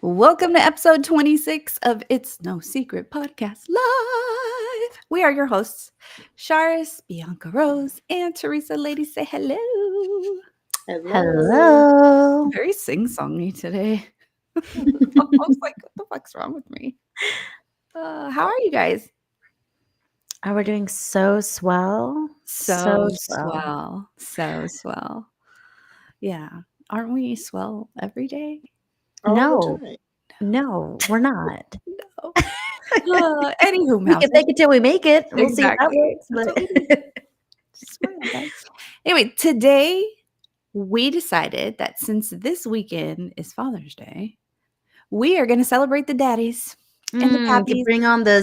Welcome to episode 26 of It's No Secret Podcast Live. We are your hosts, Sharis, Bianca Rose, and Teresa. Ladies, say hello. Hello. Hello. Very sing-songy today. I was like, what the fuck's wrong with me? How are you guys? Oh, we're doing so swell. So So swell. swell. So swell. Yeah. Aren't we swell every day? All the No, time. no, we're not. No. Anywho, We can mouse. fake it till we make it. We'll see if that Exactly. works. That's what we do. But Smile, guys. Anyway, today we decided that since this weekend is Father's Day, we are going to celebrate the daddies and the pappies bring on the and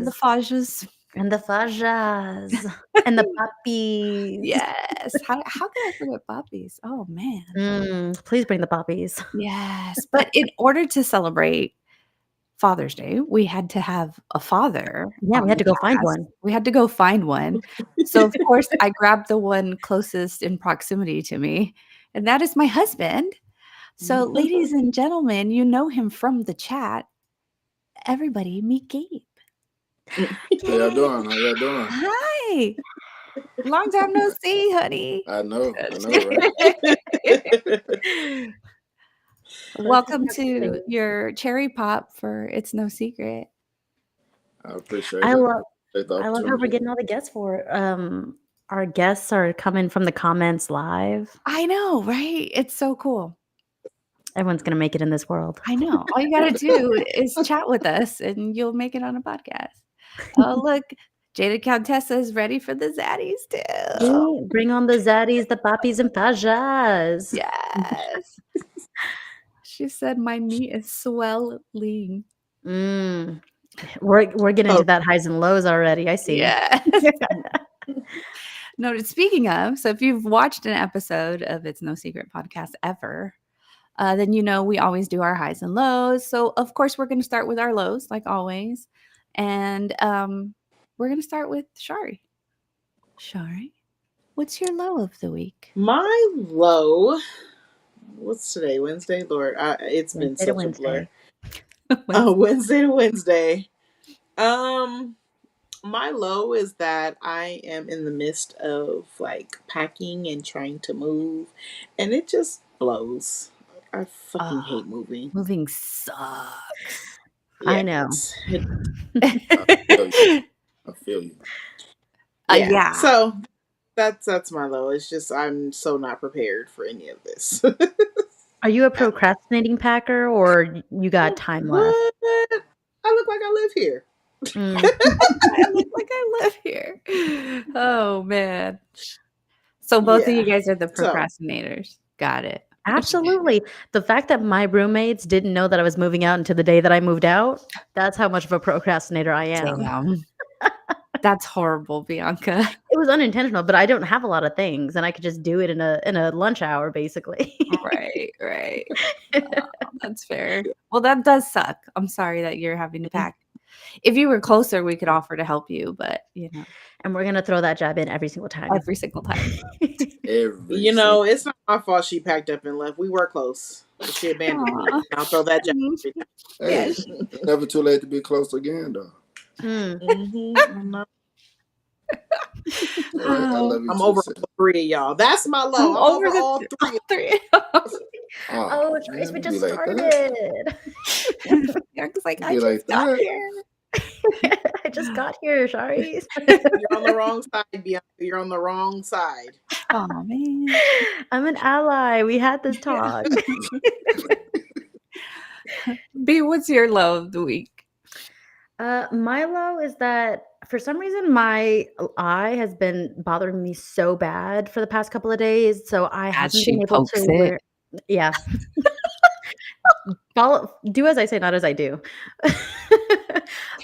the zaddies fajas. and the fajas and the puppies. Yes. How could I forget puppies? Oh, man. Please bring the puppies. Yes. But in order to celebrate Father's Day, we had to have a father. Yeah, we had to go find one. We had to go find one. So, of course, I grabbed the one closest in proximity to me, and that is my husband. So, ladies and gentlemen, you know him from the chat. Everybody, meet Gabe. How y'all doing? How y'all doing? Hi. Long time no see, honey. I know, right? Welcome to your cherry pop for It's No Secret. I appreciate it. I love Appreciate the how we're opportunity. getting all the guests for it. Our guests are coming from the comments live. I know, right? It's so cool. Everyone's gonna make it in this world. I know. All you got to do is chat with us and you'll make it on a podcast. Oh, look. Jada Countessa is ready for the zaddies too. Bring on the zaddies, the poppies, and pajas. Yes. She said my knee is swelling. We're getting into that highs and lows already. I see. Yes. No, speaking of, so if you've watched an episode of It's No Secret Podcast ever, then you know we always do our highs and lows. So of course we're going to start with our lows, like always, and we're going to start with Shari. Shari, what's your low of the week? My low. What's today? Wednesday, Lord. It's been Wednesday to such a blur. Wednesday. Wednesday to Wednesday. My low is that I am in the midst of like packing and trying to move, and it just blows. I fucking hate moving. Moving sucks. I know. I feel you. Yeah. So that's my low. It's just I'm so not prepared for any of this. Are you a procrastinating packer, or you got time left? What? I look like I live here. I look like I live here. Oh man. So both of you guys are the procrastinators. Got it. Absolutely. The fact that my roommates didn't know that I was moving out until the day that I moved out, that's how much of a procrastinator I am. Damn. That's horrible, Bianca. It was unintentional, but I don't have a lot of things, and I could just do it in a lunch hour, basically. Right. That's fair. Well, that does suck. I'm sorry that you're having to pack. If you were closer, we could offer to help you, but you know. And we're gonna throw that jab in every single time. It's not my fault she packed up and left. We were close. She abandoned me. I'll throw that jab. Hey, never too late to be close again, though. I love you. I'm over all three of y'all. That's my low. I'm over all three. Oh, Trace, we just started. It's like I just got here. I just got here, Shari. You're on the wrong side, Bianca. You're on the wrong side. Oh man. I'm an ally. We had this talk. B, what's your low of the week? My low is that for some reason my eye has been bothering me so bad for the past couple of days. So I haven't been able to wear. Yeah. Do as I say, not as I do.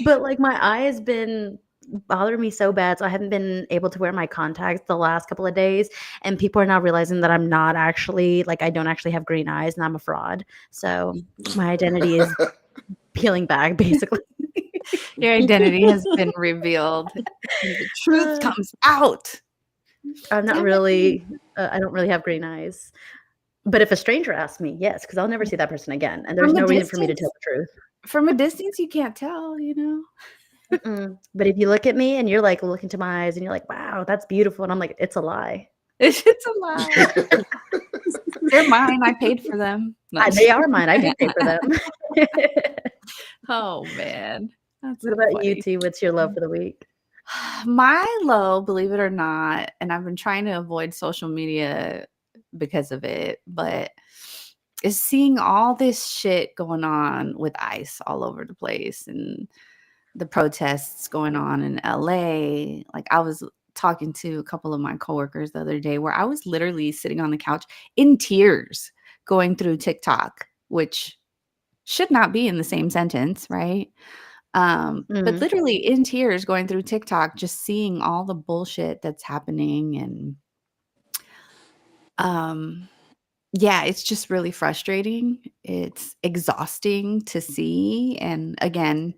But like my eye has been bothering me so bad, so I haven't been able to wear my contacts the last couple of days, and people are now realizing that I'm not actually, like, I don't actually have green eyes and I'm a fraud. So my identity is peeling back, basically. Your identity has been revealed. The truth comes out. I'm not really I don't really have green eyes. But if a stranger asks me, yes, because I'll never see that person again, and there's From a no reason for me to tell distance, the truth. from a distance, you can't tell, you know? But if you look at me and you're like, look into my eyes and you're like, wow, that's beautiful. And I'm like, it's a lie. It's a lie. They're mine. I paid for them. No. They are mine. I did pay for them. Oh, man. That's What so about you, funny. T? What's your low for the week? My low, believe it or not, and I've been trying to avoid social media because of it, but is seeing all this shit going on with ICE all over the place and the protests going on in LA. Like, I was talking to a couple of my coworkers the other day where I was literally sitting on the couch in tears going through TikTok, which should not be in the same sentence, right? But literally in tears going through TikTok, just seeing all the bullshit that's happening. And yeah, it's just really frustrating. It's exhausting to see. And again,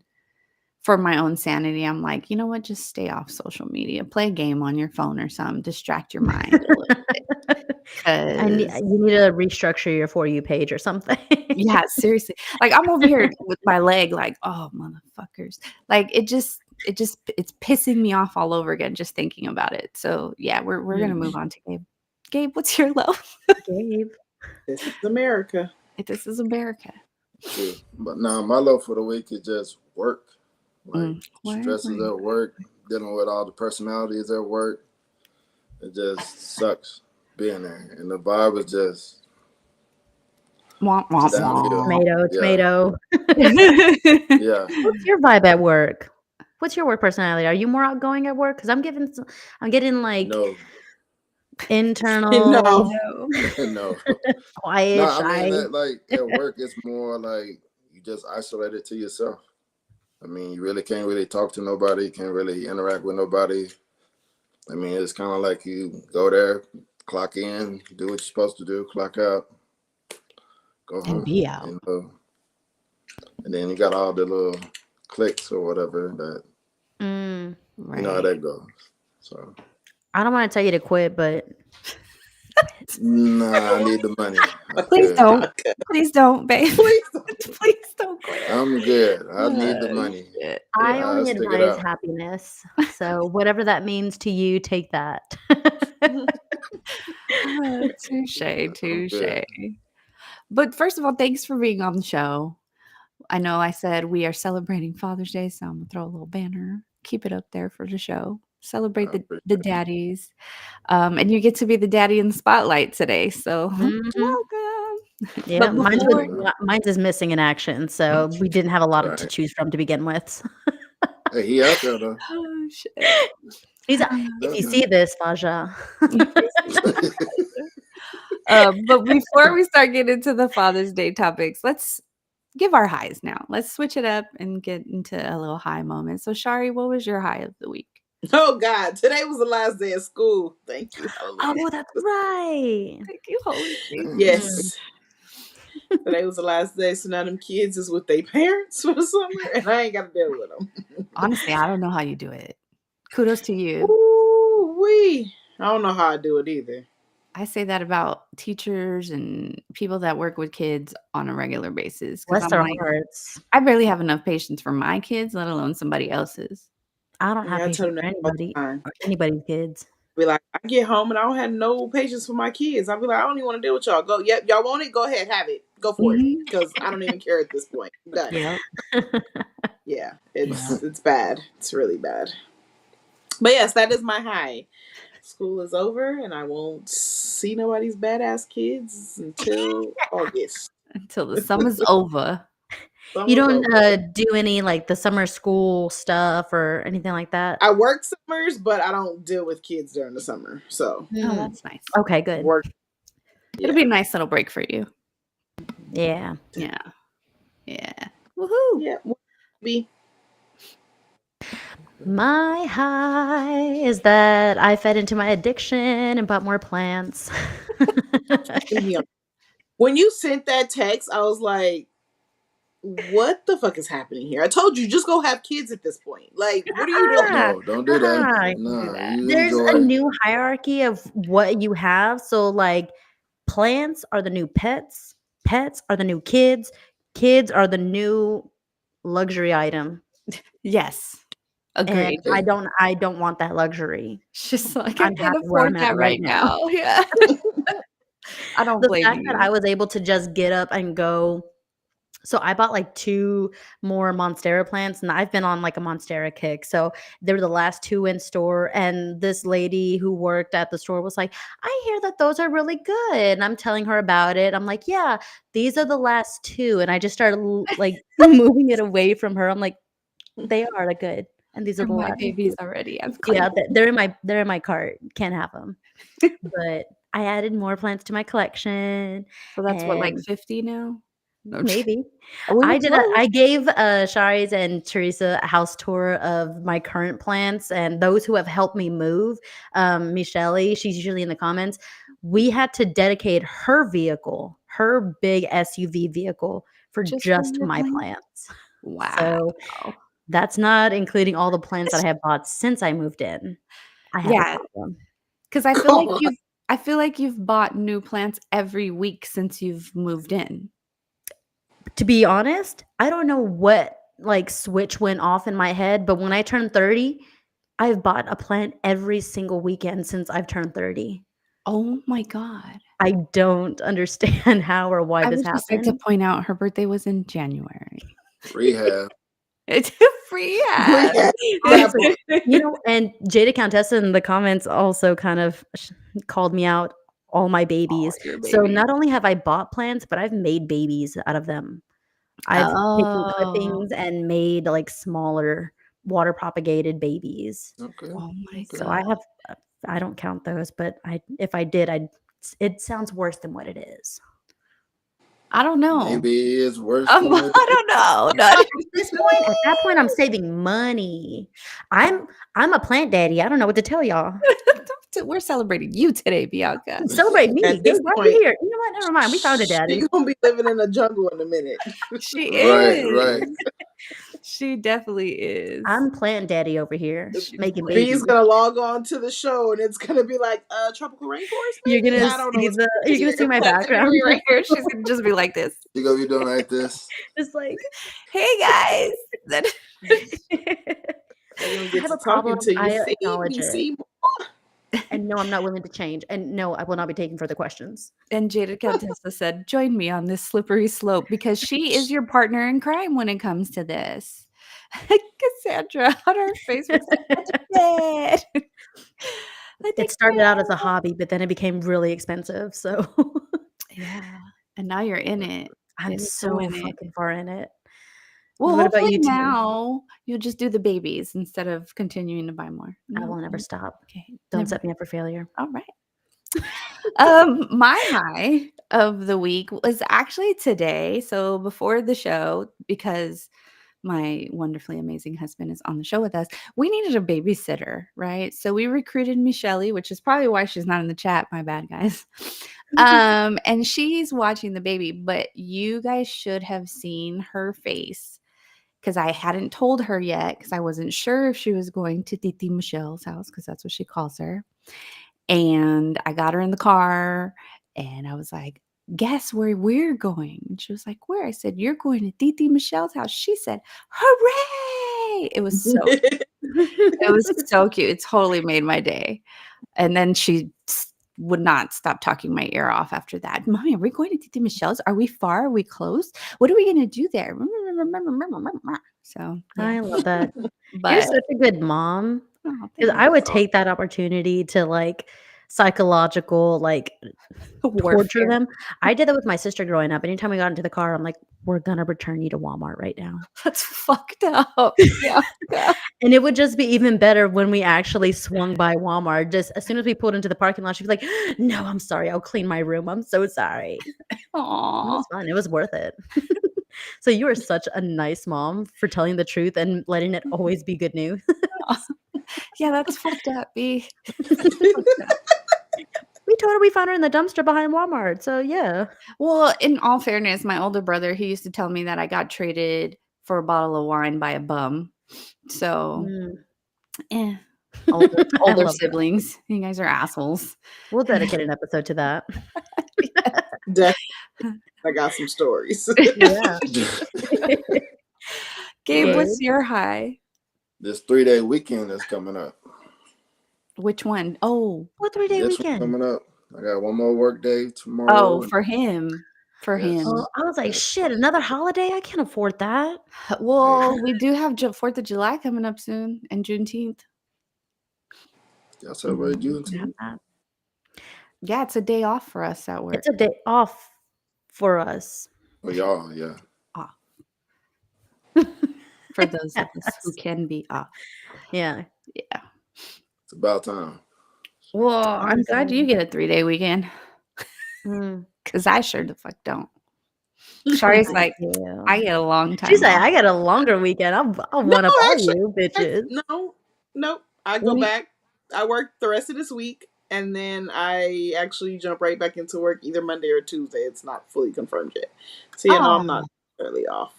for my own sanity, I'm like, you know what? Just stay off social media. Play a game on your phone or something. Distract your mind a little bit. And you need to restructure your For You page or something. Yeah, seriously. Like, I'm over here with my leg like, oh, motherfuckers. Like, it's pissing me off all over again just thinking about it. So yeah, we're gonna move on to Gabe. Gabe, what's your low? Gabe. This is America. This is America. Yeah. But now my love for the week is just work. Like stresses Work. at work, dealing with all the personalities at work. It just sucks being there. And the vibe is just Womp, womp, downhill. Tomato. Yeah. What's your vibe at work? What's your work personality? Are you more outgoing at work? Because I'm getting like No. internal, No. No. quiet, No, shy. I mean, like at work, it's more like you just isolate it to yourself. I mean, you really can't really talk to nobody, can't really interact with nobody. I mean, it's kind of like you go there, clock in, do what you're supposed to do, clock out, go home. And be out. And then you got all the little clicks or whatever that, Right. you know how that goes. So I don't want to tell you to quit, but nah, I need the money. Please don't. Please don't, babe. Please don't. Please don't quit. I'm good. I need the money. Shit. I Yeah, only let's stick it advise out. happiness. So whatever that means to you, take that. Touche. good. But first of all, thanks for being on the show. I know I said we are celebrating Father's Day, so I'm gonna throw a little banner. Keep it up there for the show. Celebrate the daddies. And you get to be the daddy in the spotlight today. So welcome. Yeah, But mine's is missing in action, so we didn't have a lot to choose from to begin with. Hey, he out there though. Oh shit. If you see this, Faja. But before we start getting into the Father's Day topics, let's give our highs now. Let's switch it up and get into a little high moment. So, Shari, what was your high of the week? Oh God, today was the last day of school. Thank you, Holy. Oh, that's right. Thank you, Holy Spirit. Yes. Today was the last day, so now them kids is with their parents for the summer, and I ain't got to deal with them. Honestly, I don't know how you do it. Kudos to you. Ooh-wee. I don't know how I do it either. I say that about teachers and people that work with kids on a regular basis. Bless their hearts. I barely have enough patience for my kids, let alone somebody else's. I don't have I tell patience them for that all the time. anybody's kids. Be like, I get home and I don't have no patience for my kids. I'll be like, I don't even want to deal with y'all. Go, yep, y'all want it? Go ahead, have it. Go for it. Because I don't even care at this point. Done. Yep. Yeah, it's bad. It's really bad. But yes, that is my high. School is over and I won't see nobody's badass kids until August. Until the summer's over. You don't do any like the summer school stuff or anything like that? I work summers, but I don't deal with kids during the summer. So Oh, that's nice. Okay, good. Work. It'll be a nice little break for you. Yeah. Yeah. Yeah. Woohoo. Yeah. Be. My high is that I fed into my addiction and bought more plants. When you sent that text, I was like, what the fuck is happening here? I told you, just go have kids at this point. Like, what are you doing? No, don't do that. No, There's a new hierarchy of what you have. So, like, plants are the new pets. Pets are the new kids. Kids are the new luxury item. Yes. And Agreed. I don't want that luxury. She's like, I I'm can't happy where afford I'm at that right right now. now. Yeah. I don't The blame fact that I you. was able to just get up and go. So I bought like 2 more Monstera plants, and I've been on like a Monstera kick. So they were the last 2 in store, and this lady who worked at the store was like, "I hear that those are really good." And I'm telling her about it. I'm like, "Yeah, these are the last 2." And I just started like moving it away from her. I'm like, "They are the good, and these are They're the my last 2." babies already. I've Yeah, claimed them. they're in my cart. Can't have them. But I added more plants to my collection, So that's what, like and 50 now? No, maybe. we were close. I gave Shari's and Teresa a house tour of my current plants and those who have helped me move. Michelle, she's usually in the comments. We had to dedicate her vehicle, her big SUV vehicle, for Just for just your my plants? plants. Wow. So that's not including all the plants that I have bought since I moved in. I have a Yeah, problem. because I feel Come like on. you've bought new plants every week since you've moved in. To be honest, I don't know what like switch went off in my head, but when I turned 30, I've bought a plant every single weekend since I've turned 30. Oh my God. I don't understand how or why I this would just like to happened. point out her birthday was in January. Rehab. It's a free ad. Yeah, Honestly, that you know, and Jada Countessa in the comments also kind of called me out all my babies. Your So baby. not only have I bought plants, but I've made babies out of them. I've taken Oh. clippings and made like smaller water propagated babies. Okay. Oh my So God. I have I don't count those, but if I did, it sounds worse than what it is. I don't know. Maybe it's worse than what I don't know. Not At that point, I'm saving money. I'm a plant daddy. I don't know what to tell y'all. We're celebrating you today, Bianca. Celebrate me. at Gabe, this why are point, you here? You know what? Never mind. We found a daddy. she's gonna be living in a jungle in a minute. She Right, is. right. She definitely is. I'm plant daddy over here, making babies. B's gonna log on to the show and it's gonna be like tropical rainforest. You're Maybe? gonna I don't know. see What's you're gonna see my That's gonna background. be right here. She's gonna just be like this. You gonna be doing like this? Just like Hey guys. Then They're gonna I get have to a problem. talking to you. I See, acknowledge you it. see. And no, I'm not willing to change. And no, I will not be taking further questions. and Jada Contessa said, "Join me on this slippery slope because she is your partner in crime when it comes to this." Cassandra on her face was like, It started out as a hobby, but then it became really expensive. So yeah, and now you're in it. I'm You're so in it. fucking far in it. Well, What about hopefully you two? now you'll just do the babies instead of continuing to buy more. I will never stop. Okay, Don't never. set me up for failure. All right. My high of the week was actually today. So before the show, because my wonderfully amazing husband is on the show with us, we needed a babysitter, right? So we recruited Michelle, which is probably why she's not in the chat. My bad, guys. And she's watching the baby, but you guys should have seen her face because I hadn't told her yet because I wasn't sure if she was going to Titi Michelle's house because that's what she calls her. And I got her in the car and I was like, guess where we're going? And she was like, where? I said, you're going to Titi Michelle's house. She said, hooray. It was so cute. It totally made my day. And then she would not stop talking my ear off after that. Mommy, are we going to Titi Michelle's? Are we far? Are we close? What are we going to do there? So yeah. I love that. You're But such a good mom. oh, Because thank I would take that opportunity to like psychological like torture warfare. them. I did that with my sister growing up. Anytime we got into the car, I'm like, we're gonna return you to Walmart right now. That's fucked up. Yeah. And it would just be even better when we actually swung by Walmart. Just as soon as we pulled into the parking lot, she'd be like, no, I'm sorry. I'll clean my room. I'm so sorry. It Aww. was fun. It was worth it. So you are such a nice mom for telling the truth and letting it always be good news. Yeah, that's fucked up, B. We told her we found her in the dumpster behind Walmart. So yeah. Well, in all fairness, my older brother, he used to tell me that I got traded for a bottle of wine by a bum. So, older love that. siblings, you guys are assholes. We'll dedicate an episode to that. Definitely. I got some stories. Yeah. Gabe, Gabe? what's your high? This 3-day weekend is coming up. Which one? Oh, What 3-day This one weekend? coming up. I got one more work day tomorrow. oh, for him. For Yes. Oh, him. I was like, Yes. shit, another holiday? I can't afford that. Well, we do have 4th of July coming up soon and Juneteenth. Y'all celebrate Yeah, Juneteenth? that. Yeah, it's a day off for us at work. It's a day off for us. Oh, y'all, yeah. Off. For those of us who can be off. Yeah. Yeah. It's about time. Well, I'm glad you get a 3-day weekend Mm. because I sure the fuck don't. Shari's like, Yeah. I get a long time She's like, off. I got a longer weekend. I'll No, one up all actually, you bitches. no. I go When you- back. I work the rest of this week, and then I actually jump right back into work either Monday or Tuesday. It's not fully confirmed yet. So yeah, no, I'm not early off.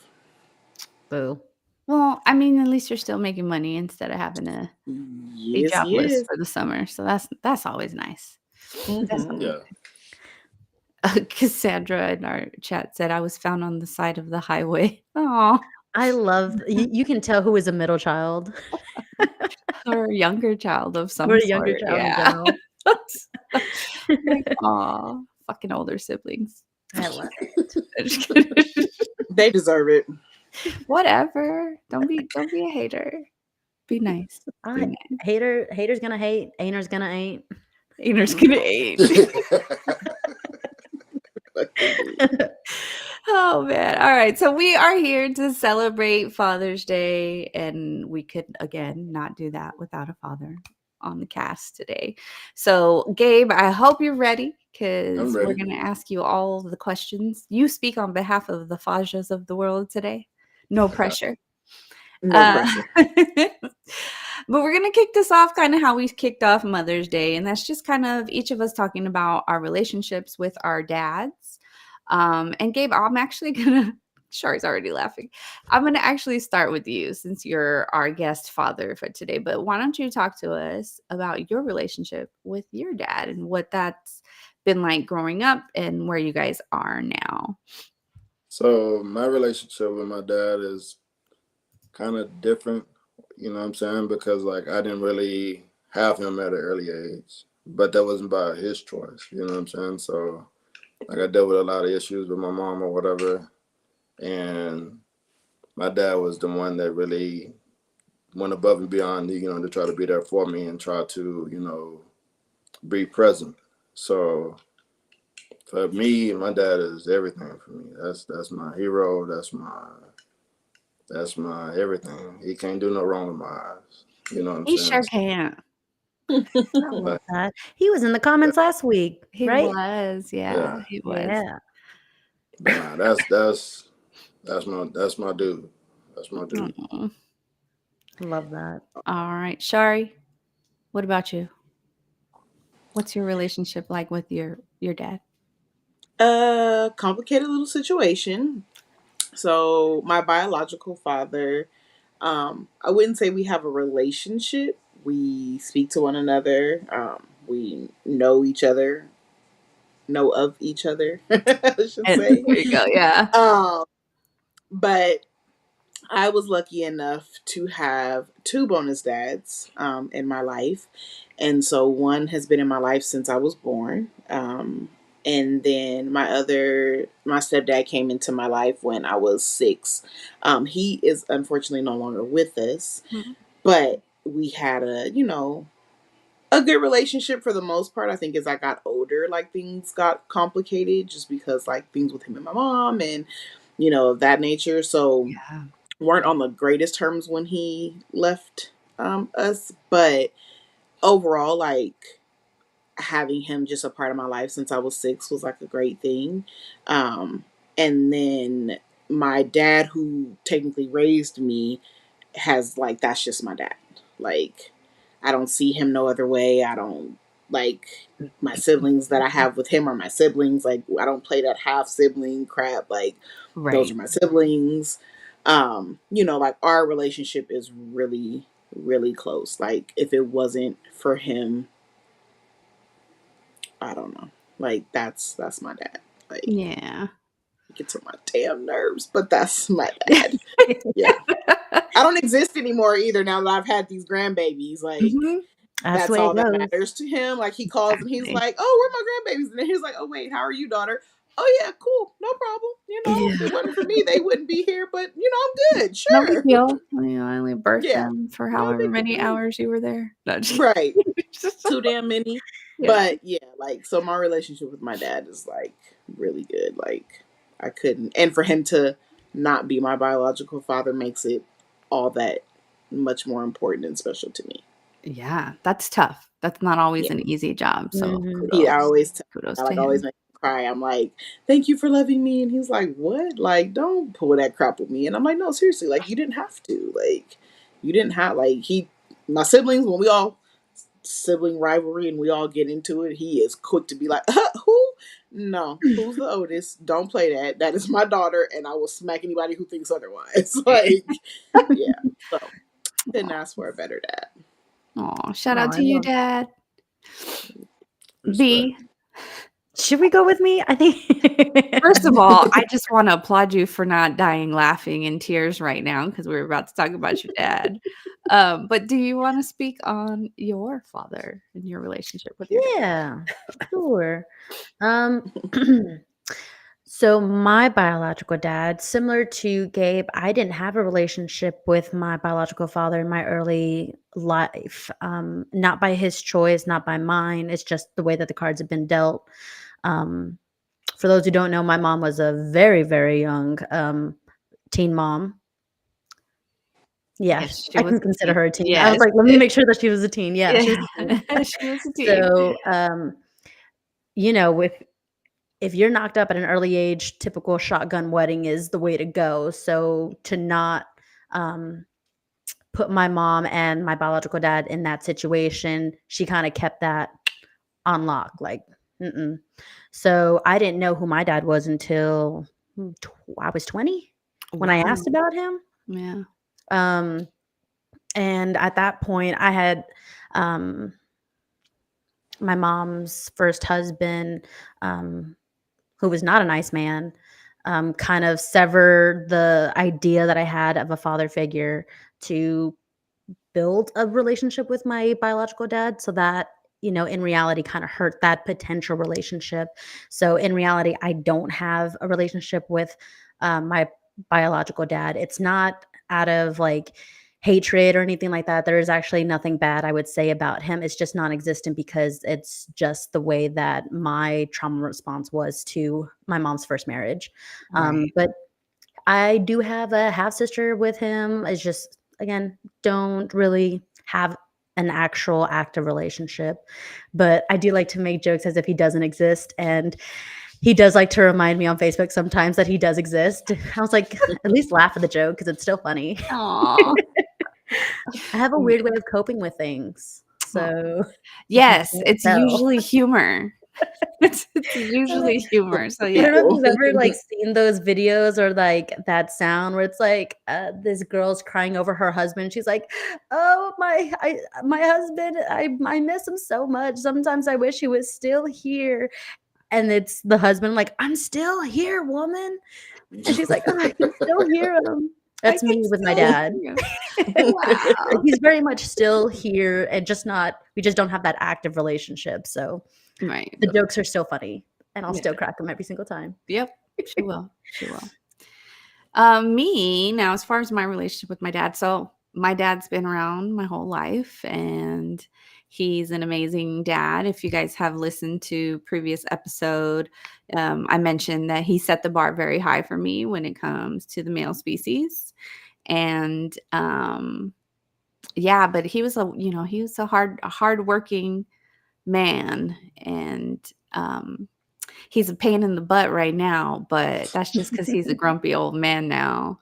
Boo. Well, I mean, at least you're still making money instead of having to be Yes, jobless yes. for the summer. So that's always nice. Mhm. Yeah. Cassandra in our chat said I was found on the side of the highway. Oh, I love you can tell who is a middle child. or a younger child of some Or a sort. younger child in Yeah. general. Like, aw, fucking older siblings. I love They deserve it. Whatever. Don't be a hater. Be nice. Be nice. Haters gonna hate, ainers gonna ain't. Haters gonna age. Oh man. All right. So we are here to celebrate Father's Day, and we could again not do that without a father on the cast today. So Gabe, I hope you're ready because I'm we're ready. gonna ask you all the questions. You speak on behalf of the Fajas of the world today. No pressure. No pressure. But we're going to kick this off kind of how we kicked off Mother's Day. And that's just kind of each of us talking about our relationships with our dads. And Gabe, I'm actually going to, Shari's already laughing. I'm going to actually start with you since you're our guest father for today. But why don't you talk to us about your relationship with your dad and what that's been like growing up and where you guys are now? So my relationship with my dad is kind of different, you know what I'm saying? Because like I didn't really have him at an early age, but that wasn't by his choice, you know what I'm saying? So like I dealt with a lot of issues with my mom or whatever, and my dad was the one that really went above and beyond, you know, to try to be there for me and try to, you know, be present. So for me, my dad is everything for me. That's my hero. That's my everything. He can't do no wrong in my eyes. You know what I'm He saying? sure can't. I love that. He was in the comments last week, He right? was. Yeah, he was. Yeah. But nah, that's my dude. That's my dude. Aw. Love that. All right, Shari, what about you? What's your relationship like with your dad? Complicated little situation. So my biological father, I wouldn't say we have a relationship. We speak to one another. We know each other, know of each other, I should And say. there you go. Yeah. But I was lucky enough to have two bonus dads in my life. And so one has been in my life since I was born. And then my stepdad came into my life when I was 6. He is unfortunately no longer with us, Mhm. but we had a good relationship for the most part. I think as I got older, like things got complicated just because like things with him and my mom and, of that nature. So Yeah. weren't on the greatest terms when he left us, but overall, like having him just a part of my life since I was 6 was like a great thing. And then my dad, who technically raised me, has like that's just my dad. Like I don't see him no other way. I don't like my siblings that I have with him are my siblings. Like I don't play that half sibling crap. Like those Right. are my siblings. Like our relationship is really, really close. Like if it wasn't for him, I don't know. Like that's my dad. Like, Yeah. it gets on my damn nerves, but that's my dad. Yeah. I don't exist anymore either now that I've had these grandbabies. Like, Mhm. That's the that's way all it that goes. matters to him. Like, he calls and he's Exactly. like, "Oh, where are my grandbabies?" And then he's like, "Oh, wait, how are you, daughter?" "Oh, yeah, cool, no problem. If Yeah. it wasn't for me, they wouldn't be here. But I'm good. No big Sure, deal. I only birthed yeah, them for no however big many deal." hours you were there. No, Right, too damn many. yeah. But yeah, like, so my relationship with my dad is like really good. Like, I couldn't, and for him to not be my biological father makes it all that much more important and special to me. Yeah, that's tough. That's not always Yeah. an easy job. So Mhm. He kudos. always, Kudos I to like always him. make him cry. I'm like, "Thank you for loving me," and he's like, "What? Like, don't pull that crap with me." And I'm like, "No, seriously. Like, you didn't have to. Like, you didn't have like my siblings when we all sibling rivalry and we all get into it. He is quick to be like, "Who? No, who's the oldest? Don't play that. That is my daughter, and I will smack anybody who thinks otherwise." Like, yeah. So couldn't ask for a better dad. Oh, shout Oh, out I to you, love. Dad. Respect. B. Should we go with me? I think. First of all, I just want to applaud you for not dying laughing in tears right now because we were about to talk about your dad. But do you want to speak on your father and your relationship with your dad? Yeah, sure. Um, so my biological dad, similar to Gabe, I didn't have a relationship with my biological father in my early life. Not by his choice, not by mine. It's just the way that the cards have been dealt. Um, for those who don't know, my mom was a very, very young teen mom. Yeah, Yes, she I was can a consider teen. her a teen. I was Yes. like, let me make sure that she was a teen. Yeah, she was a teen. She was a teen. So, if you're knocked up at an early age, typical shotgun wedding is the way to go. So to not um, put my mom and my biological dad in that situation, she kind of kept that on lock. Like, mm-mm. So I didn't know who my dad was until I was 20 when I Wow. asked about him. Yeah. Um, and at that point, I had um, my mom's first husband, who was not a nice man, kind of severed the idea that I had of a father figure to build a relationship with my biological dad. So that, in reality, kind of hurt that potential relationship. So in reality, I don't have a relationship with my biological dad. It's not out of like hatred or anything like that. There is actually nothing bad I would say about him. It's just non-existent because it's just the way that my trauma response was to my mom's first marriage. Right. But I do have a half sister with him. It's just, again, don't really have an actual active relationship. But I do like to make jokes as if he doesn't exist. And he does like to remind me on Facebook sometimes that he does exist. I was like, at least laugh at the joke because it's still funny. Aw. I have a weird way of coping with things. Aw. So if you Yes, can't it's tell. usually humor. It's usually humor. So I yeah. don't know if Cool. you've ever like seen those videos or like that sound where it's like this girl's crying over her husband. She's like, "Oh my husband, I miss him so much. Sometimes I wish he was still here." And it's the husband like, "I'm still here, woman." And she's like, "Oh, I can still hear him." I That's can me with my still dad. hear you. Wow. He's very much still here and just not. We just don't have that active relationship. So Right. the jokes are still funny, and I'll Yeah. still crack them every single time. Yep. She will. She will. Me now, as far as my relationship with my dad, so my dad's been around my whole life, and he's an amazing dad. If you guys have listened to previous episode, I mentioned that he set the bar very high for me when it comes to the male species, and yeah, but he was a hardworking man, and he's a pain in the butt right now, but that's just because he's a grumpy old man now.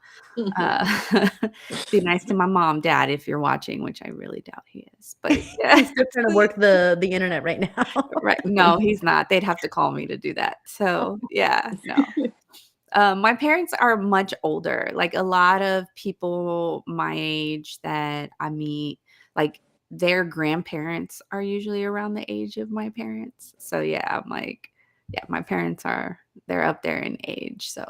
Be nice to my mom, dad, if you're watching, which I really doubt he is. But yeah, He's still trying to work the internet right now. right. No, he's not. They'd have to call me to do that. So yeah, no. My parents are much older. Like a lot of people my age that I meet, like their grandparents are usually around the age of my parents. So yeah, I'm like, yeah, my parents they're up there in age. So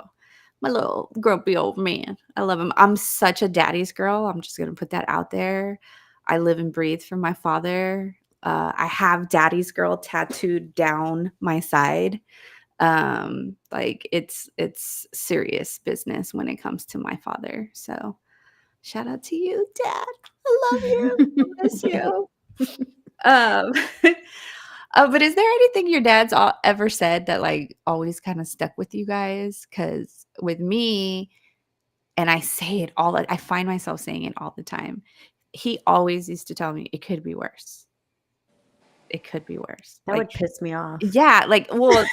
my little grumpy old man, I love him. I'm such a daddy's girl. I'm just gonna put that out there. I live and breathe for my father. I have daddy's girl tattooed down my side. Like it's serious business when it comes to my father. So shout out to you, Dad. I love you. I miss you. Um, but is there anything your dad's ever said that like always kind of stuck with you guys? Because with me, and I say it I find myself saying it all the time. He always used to tell me it could be worse. It could be worse. That would piss me off. Yeah, like, well,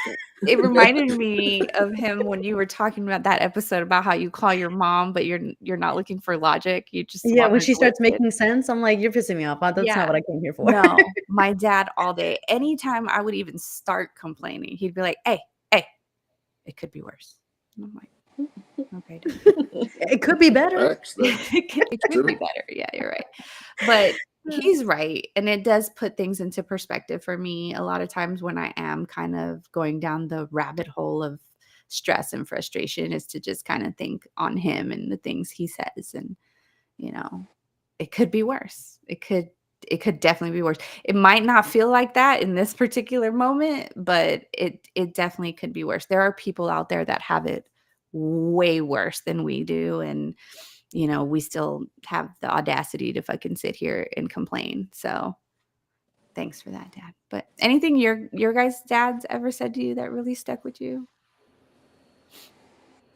it reminded me of him when you were talking about that episode about how you call your mom, but you're not looking for logic. You just Yeah, want when her she to starts listen. making sense, I'm like, you're pissing me off. That's Yeah. not what I came here for. No, my dad all day. Anytime I would even start complaining, he'd be like, "Hey, it could be worse." And I'm like, "Okay, dude." It could be better. Actually, It could be better. Yeah, you're right. But he's right. And it does put things into perspective for me a lot of times when I am kind of going down the rabbit hole of stress and frustration is to just kind of think on him and the things he says. And, you know, it could be worse. It could definitely be worse. It might not feel like that in this particular moment, but it definitely could be worse. There are people out there that have it way worse than we do. And you know, we still have the audacity to fucking sit here and complain. So thanks for that, Dad. But anything your guys' dads ever said to you that really stuck with you?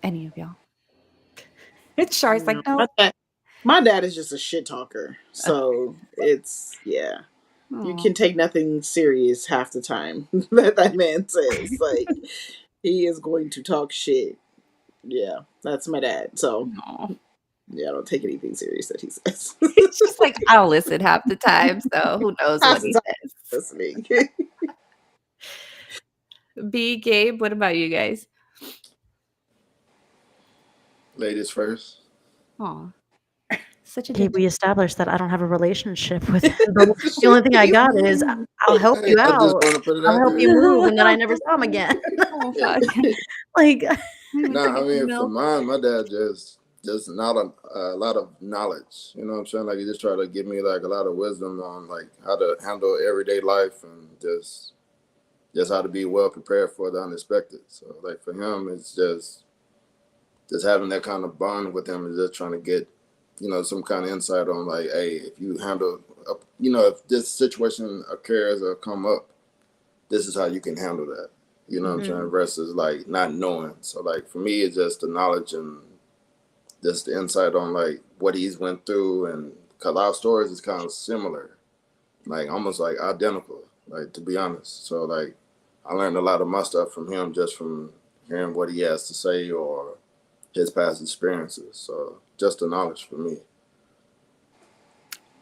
Any of y'all? It's Char's like, no. My dad is just a shit talker. So it's, yeah. You can take nothing serious half the time that man says. Like, he is going to talk shit. Yeah, that's my dad. So, yeah, I don't take anything serious that he says. It's just like, I don't listen half the time. So who knows what he says. Listening. B, Gabe, what about you guys? ladies first. Aw. Such a Gabe, good we established that I don't have a relationship with him. The only thing I got is I'll help you I just out. want to put it I'll out help there. you move, and then I never saw him again. Oh, fuck. Like, Nah, I mean, for mine, my dad just not a lot of knowledge. You know what I'm saying? Like, he just try to give me like a lot of wisdom on like how to handle everyday life and just how to be well prepared for the unexpected. So like for him, it's just having that kind of bond with him and just trying to get, you know, some kind of insight on like, hey, if you handle, you know, if this situation occurs or come up, this is how you can handle that. You know what I'm saying? Versus like not knowing. So like for me, it's just the knowledge and just the insight on like what he's went through, and because our stories is kind of similar, like almost like identical, like to be honest. So like I learned a lot of my stuff from him just from hearing what he has to say or his past experiences. So just the knowledge for me.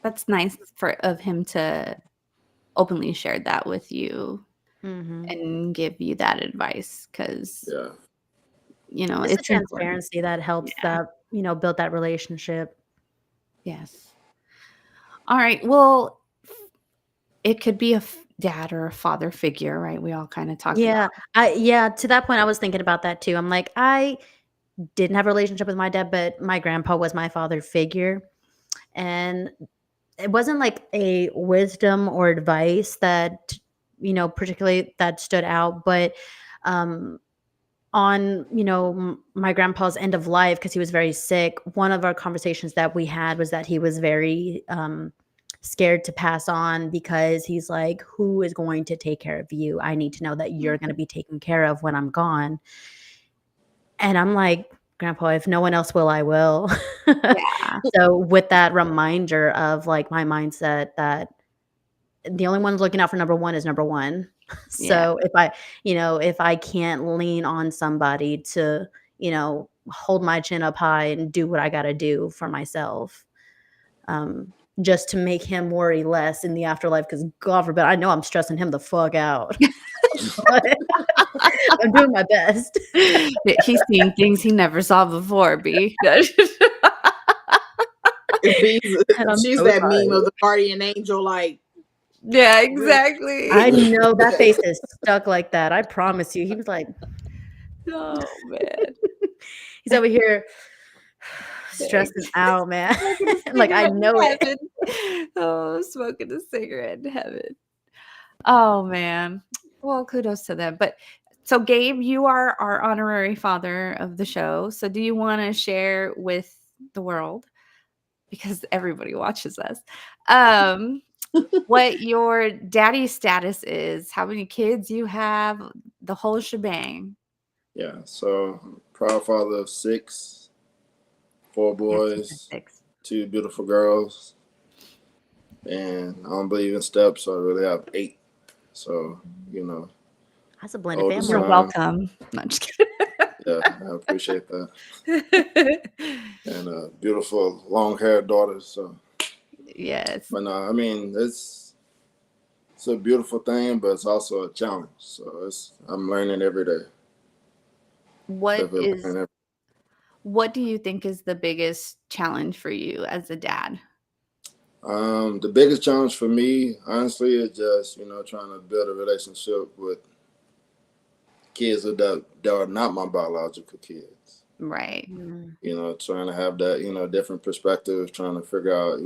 That's nice of him to openly share that with you and give you that advice because you know it's it's a transparency that helps that, you know, build that relationship. Yes. All right. Well, it could be a dad or a father figure, right? We all kind of talked about. To that point, I was thinking about that too. I'm like, I didn't have a relationship with my dad, but my grandpa was my father figure. And it wasn't like a wisdom or advice that, you know, particularly that stood out, but on, you know, my grandpa's end of life, because he was very sick, one of our conversations that we had was that he was very scared to pass on because he's like, who is going to take care of you? I need to know that you're going to be taken care of when I'm gone. And I'm like, Grandpa, if no one else will, I will. So with that reminder of like my mindset that the only one looking out for number one is number one. So if I can't lean on somebody to, you know, hold my chin up high and do what I got to do for myself, just to make him worry less in the afterlife, because God forbid, I know I'm stressing him the fuck out. I'm doing my best. He's seeing things he never saw before, B. She's that meme of the guardian angel, like, Yeah, exactly. I know that face is stuck like that. I promise you. He was like, Oh man. he's over here Thanks. stressing out, man. Smoking a I'm like, I cigarette know in it. heaven. Oh, smoking a cigarette in heaven. Oh man. Well, kudos to them. But so Gabe, you are our honorary father of the show. So do you want to share with the world, because everybody watches us, what your daddy status is, how many kids you have, the whole shebang? Yeah, so proud father of 6, 4 Yes, he said boys, 6. 2 beautiful girls, and I don't believe in steps, so I really have 8. So, you know, That's a blended oldest You're family. son, welcome. No, I'm just kidding. yeah, I appreciate that, and beautiful long-haired daughters. So, Yes. but no, I mean it's a beautiful thing, but it's also a challenge. So I'm learning every day. What Definitely is learning what do you think is the biggest challenge for you as a dad? The biggest challenge for me, honestly, is just trying to build a relationship with kids that are not my biological kids. Right. Mm. Trying to have that different perspective, trying to figure out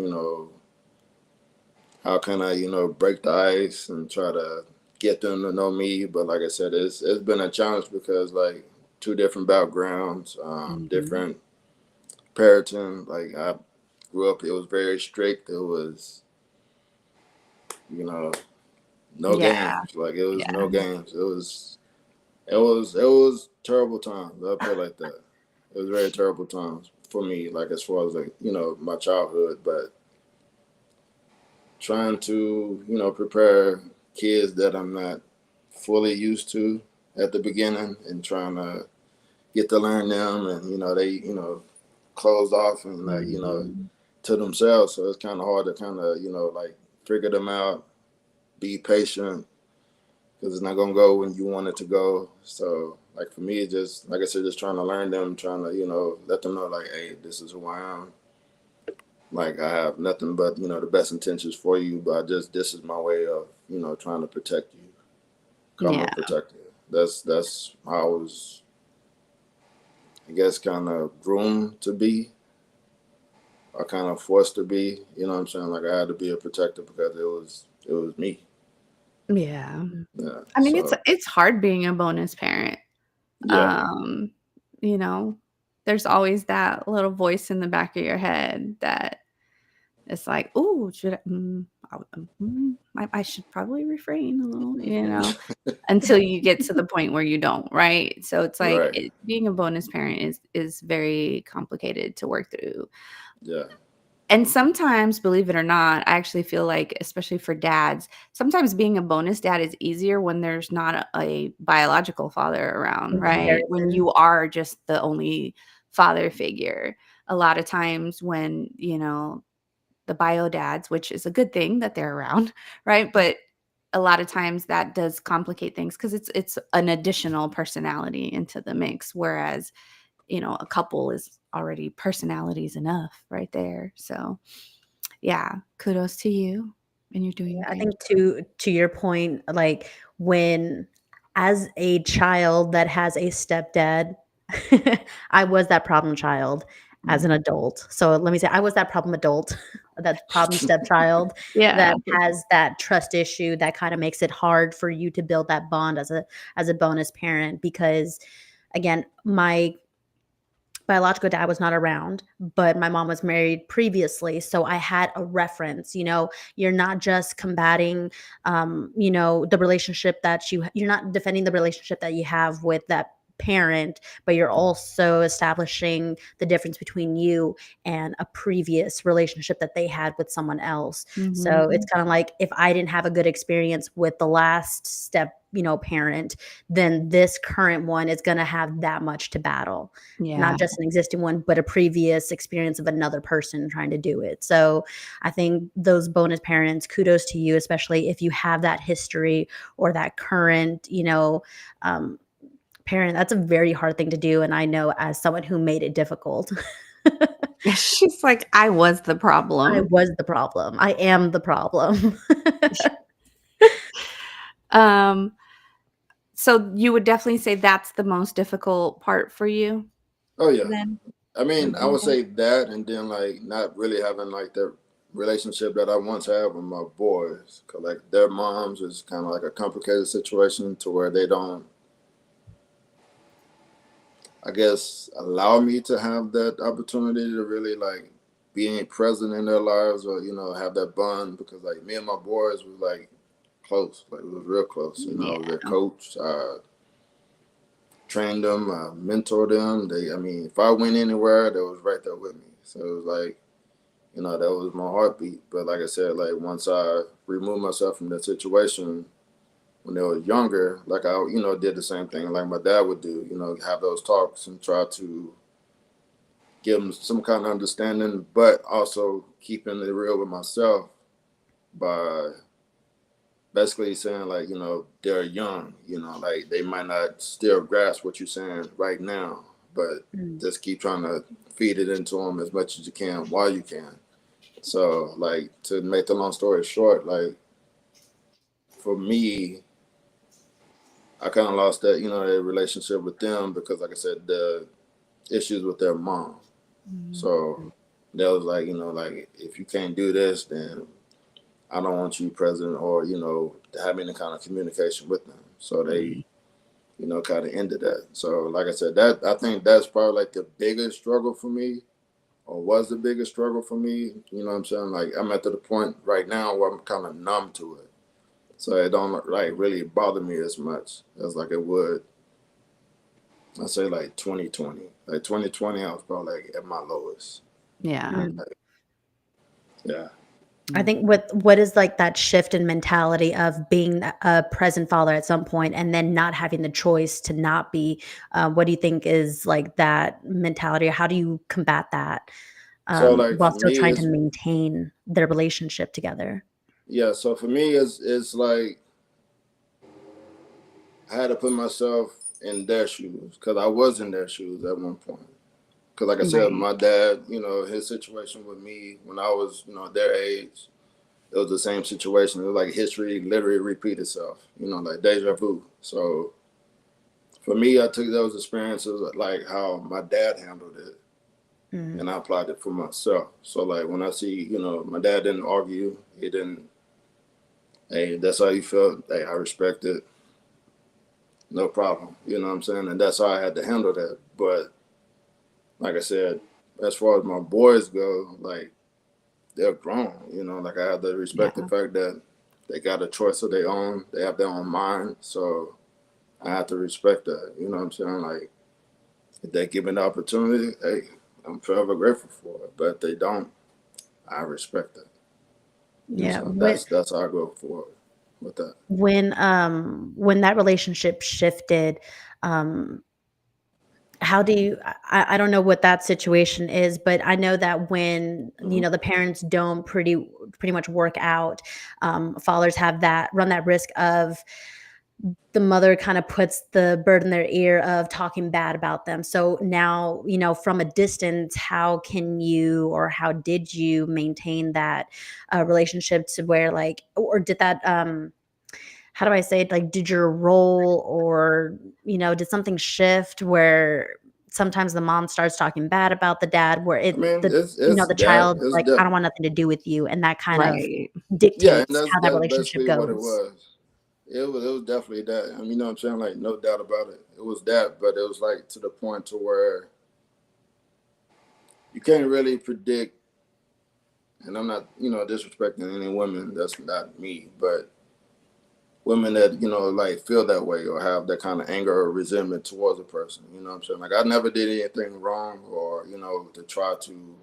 how can I break the ice and try to get them to know me. But like I said, it's been a challenge because like 2 different backgrounds, Mhm. different parenting. Like I grew up, it was very strict. It was you know no Yeah. games. Like it was Yeah. no games. It was terrible times. I'll put it like that. It was very terrible times for me. Like as far as like my childhood, but trying to prepare kids that I'm not fully used to at the beginning, and trying to get to learn them, and they closed off and like Mhm. to themselves. So it's kind of hard to kind of like figure them out, be patient, because it's not gonna go when you want it to go. So like for me, it's just like I said, just trying to learn them, trying to let them know like, hey, this is who I am. Like I have nothing but the best intentions for you, but this is my way of trying to protect you, come Yeah. and protect you. That's how I was, I guess, kind of groomed to be, or kind of forced to be. You know what I'm saying? Like I had to be a protector because it was me. Yeah. Yeah. I mean, So it's hard being a bonus parent. yeah, Um, you know, there's always that little voice in the back of your head that it's like, "Oh, should I should probably refrain a little," until you get to the point where you don't, right? So it's like right. being a bonus parent is very complicated to work through. Yeah. And sometimes, believe it or not, I actually feel like, especially for dads, sometimes being a bonus dad is easier when there's not a biological father around, In right? When comparison. you are just the only father figure. A lot of times when, the bio dads, which is a good thing that they're around, right? But a lot of times that does complicate things because it's an additional personality into the mix. Whereas, a couple is already personalities enough right there. So yeah, kudos to you, and you're doing I great. think to your point, like when as a child that has a stepdad, I was that problem child as an adult. So let me say I was that problem adult, that problem stepchild Yeah. that has that trust issue that kind of makes it hard for you to build that bond as a bonus parent because again, my biological dad was not around, but my mom was married previously. So I had a reference, you're not just combating, the relationship that you're not defending the relationship that you have with that parent, but you're also establishing the difference between you and a previous relationship that they had with someone else. So it's Mhm. kind of like if I didn't have a good experience with the last step, parent, then this current one is going to have that much to battle, Yeah. not just an existing one, but a previous experience of another person trying to do it. So I think those bonus parents, kudos to you, especially if you have that history or that current, um, parent. That's a very hard thing to do. And I know as someone who made it difficult. She's like, "I was the I problem." was the problem. I am the problem. Um, so you would definitely say that's the most difficult part for you Oh yeah. then? I mean, I would Mhm. say that, and then like not really having like that relationship that I once had with my boys, cause like their moms is kind of like a complicated situation to where they don't, I guess, allow me to have that opportunity to really like being present in their lives or have that bond because like me and my boys was like close, like we was real close. I was their Yeah. coach. Trained them, mentored them. I mean, if I went anywhere, they was right there with me. So it was like, that was my heartbeat. But like I said, like once I removed myself from that situation when they were younger, like I, did the same thing like my dad would do, have those talks and try to give them some kind of understanding, but also keeping it real with myself by basically saying like they're young, like they might not still grasp what you're saying right now, but Mm. just keep trying to feed it into them as much as you can while you can. So like to make the long story short, like for me, I kind of lost that that relationship with them because like I said, the issues with their mom. Mhm. So they was like like if you can't do this, then I don't want you present or to have any kind of communication with them. So they kind of ended that. So, like I said, that I think that's probably like the biggest struggle for me, or was the biggest struggle for me. You know what I'm saying? Like I'm at the point right now where I'm kind of numb to it, so it don't like really bother me as much as like it would. I say like 2020. Like 2020, I was probably like at my lowest. Yeah. Mm. Yeah. I think what is like that shift in mentality of being a present father at some point and then not having the choice to not be. What do you think is like that mentality? Or how do you combat that So like while for still me, trying to maintain their relationship together? yeah. So for me, it's like I had to put myself in their shoes because I was in their shoes at one point. Because, like I said, Right. my dad, his situation with me when I was, their age, it was the same situation. It was like history literally repeat itself, like deja vu. So for me, I took those experiences like how my dad handled it, Mm. and I applied it for myself. So like when I see, my dad didn't argue, he didn't. Hey, that's how you felt. Hey, I respect it. No problem. You know what I'm saying? And that's how I had to handle that. But like I said, as far as my boys go, like they're grown. Like I have to respect the Yeah. fact that they got a choice of their own. They have their own mind. So I have to respect that. You know what I'm saying? Like if they give me the opportunity, hey, I'm forever grateful for it. But if they don't, I respect that. Yeah. So that's how I go forward with that. When that relationship shifted, um, how do you I don't know what that situation is, but I know that when, Hmm. the parents don't pretty much work out, fathers have that run that risk of the mother kind of puts the bird in their ear of talking bad about them. So now, from a distance, how can you or how did you maintain that relationship to where like, or did that how do I say it? Like, did your role or, did something shift where sometimes the mom starts talking bad about the dad, where I mean, the child's it's like, I that. don't want nothing to do with you. And that kind of Right. Yeah, and dictates that's how that that's relationship basically what it goes. was. It was definitely that. I mean, you know what I'm saying? Like no doubt about it. It was that, but it was like to the point to where you can't really predict. And I'm not, disrespecting any women. That's not me. But women that like feel that way or have that kind of anger or resentment towards a person. You know what I'm saying? Like I never did anything wrong or to try to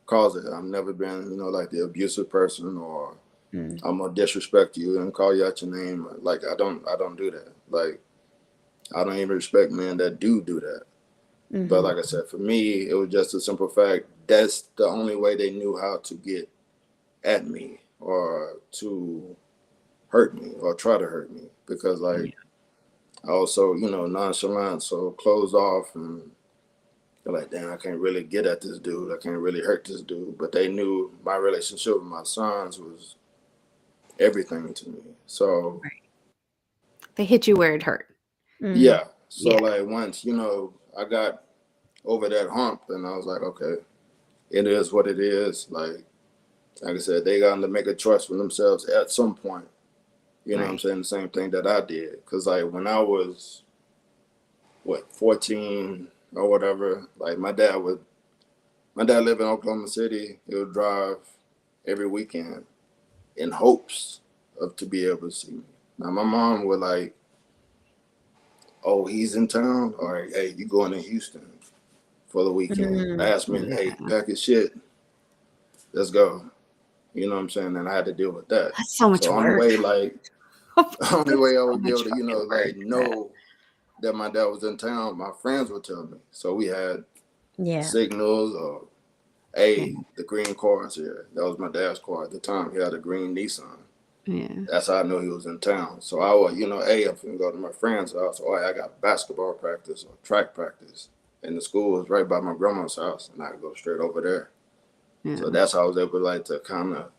cause it. I've never been like the abusive person or Mm. I'm gonna disrespect you and call you out your name. Like I don't do that. Like I don't even respect men that do that. But Mhm. like I said, for me, it was just a simple fact. That's the only way they knew how to get at me or to hurt me or try to hurt me. Because like I was so, nonchalant, so closed off and they're like, damn, I can't really get at this dude. I can't really hurt this dude. But they knew my relationship with my sons was everything to me. So They hit you where it hurt. Mm. yeah, so Yeah. like once I got over that hump, and I was like, okay, it is what it is. Like I said, they got to make a choice for themselves at some point. You know what I'm Right. saying? The same thing that I did. Because, like, when I was, 14 or whatever, like, my dad lived in Oklahoma City. He would drive every weekend in hopes of to be able to see me. Now, my mom would, like, oh, he's in town? All right, hey, you going to Houston for the weekend. Mm. Last minute, hey, Yeah. pack his shit. Let's go. You know what I'm saying? And I had to deal with that. That's so much So, only work. way, like, the only That's way I so would be much able to, fucking work. like, Yeah. know that my dad was in town, my friends would tell me. So we had Yeah. signals or, Yeah. hey, the green car is here. That was my dad's car at the time. He had a green Nissan. Yeah. That's how I knew he was in town. So I would, hey, if I go to my friend's house, oh, I got basketball practice or track practice. And the school was right by my grandma's house, and I could go straight over there. Yeah. So that's how I was able, like, to kind of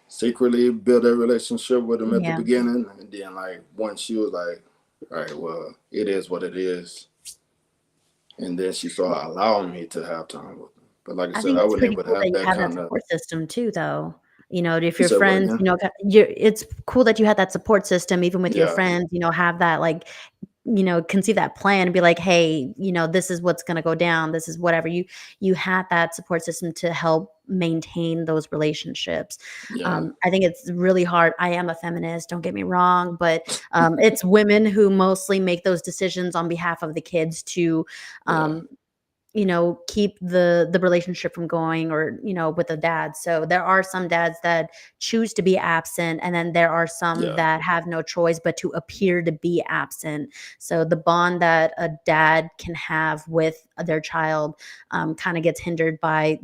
secretly build a relationship with him at the Yeah. beginning. And then, like, once she was like, all right, well, it is what it is. And then she started allowing me to have time with them. But like I I said, think I it's wasn't pretty able to cool that have you that have that kind of. support system too, though. If You your said what friends, again? it's cool that you had that support system, even with your Yeah, friends, have that, like, can see that plan and be like, hey, this is what's going to go down. This is whatever you had that support system to help maintain those relationships. yeah, I think it's really hard. I am a feminist, don't get me wrong, but it's women who mostly make those decisions on behalf of the kids to, yeah, um, keep the relationship from going, or with the dad. So there are some dads that choose to be absent, and then there are some yeah, that have no choice but to appear to be absent. So the bond that a dad can have with their child kind of gets hindered by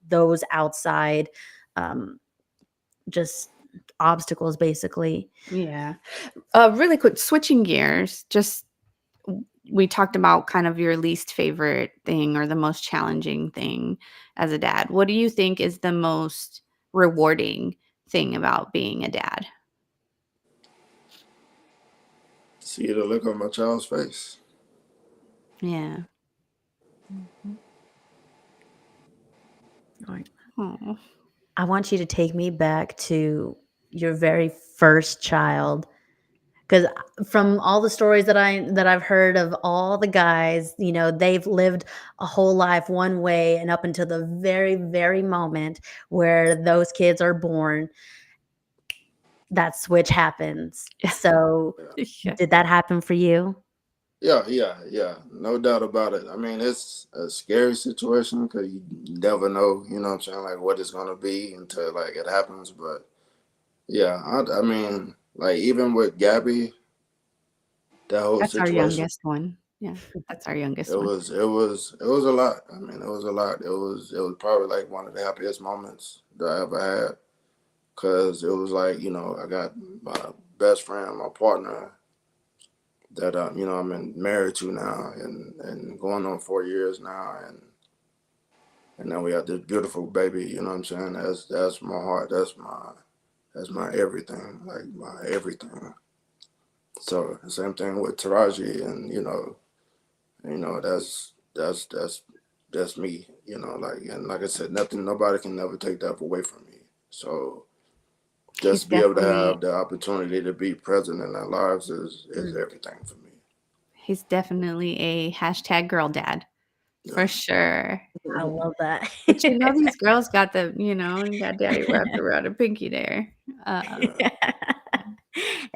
those outside, um, just obstacles, basically. Yeah. Really quick, switching gears, just we talked about kind of your least favorite thing or the most challenging thing as a dad. What do you think is the most rewarding thing about being a dad? see the look on my child's face. Yeah. Mhm. All right. Oh. I want you to take me back to your very first child, because from all the stories that I've heard of all the guys, they've lived a whole life one way, and up until the very, very moment where those kids are born, that switch happens. So, Yeah, Yeah. did that happen for you? yeah, yeah, yeah. No doubt about it. I mean, it's a scary situation because you never know. You know what I'm saying? Like what it's gonna be until like it happens. But yeah, I mean, like even with Gabby, that whole That's our situation. youngest one. Yeah. That's our youngest It one. was it was it was a lot. I mean, it was a lot. It was probably like one of the happiest moments that I ever had because it was like I got my best friend, my partner that I'm married to now and going on 4 years now and then we have this beautiful baby. You know what I'm saying? That's my heart. That's my everything. Like my everything. So the same thing with Taraji and that's me, like and like I said, nobody can never take that away from me. So just He's to be able to definitely have the opportunity to be present in their lives is Mm. everything for me. he's definitely a hashtag girl dad Yeah. for sure. I love that. But these girls got got daddy wrapped around a pinky there. Yeah.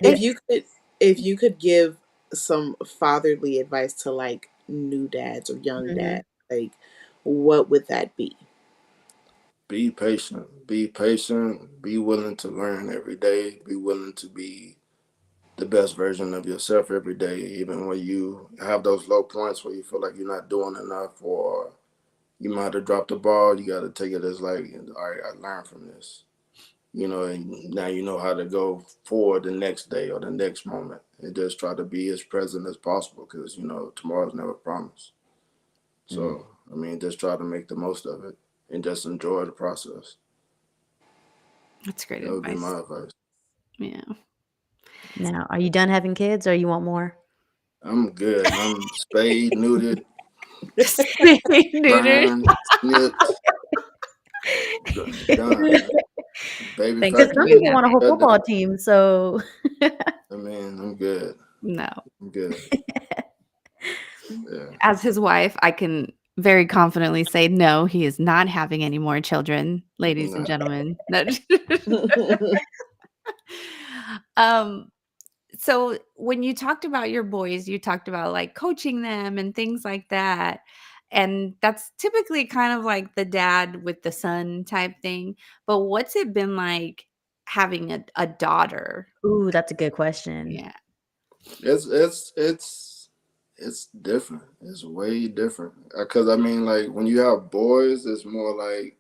If It's you could, if you could give some fatherly advice to like new dads or young Mhm. dads, like what would that be? Be patient. Be patient. Be willing to learn every day. Be willing to be the best version of yourself every day, even when you have those low points where you feel like you're not doing enough or you might have dropped the ball. You got to take it as like, all right, I learned from this. And now you know how to go forward the next day or the next moment and just try to be as present as possible because, tomorrow's never promised. Mm. So, I mean, just try to make the most of it and just enjoy the process. That's great That would be advice. my advice. Yeah. Now, are you done having kids, or you want more? I'm good. I'm spayed, neutered, Spay neutered. burned, snipped, done. Baby Because Good some factory doing people that. want a whole shut football down. team, so I mean, I'm good. No. I'm good. Yeah. As his wife, I can very confidently say no, he is not having any more children, ladies and Nah. gentlemen. No. um so when you talked about your boys, you talked about like coaching them and things like that. And that's typically kind of like the dad with the son type thing. But what's it been like having a daughter? ooh, that's a good question. Yeah. It's different. It's way different. Cause I mean, like when you have boys, it's more like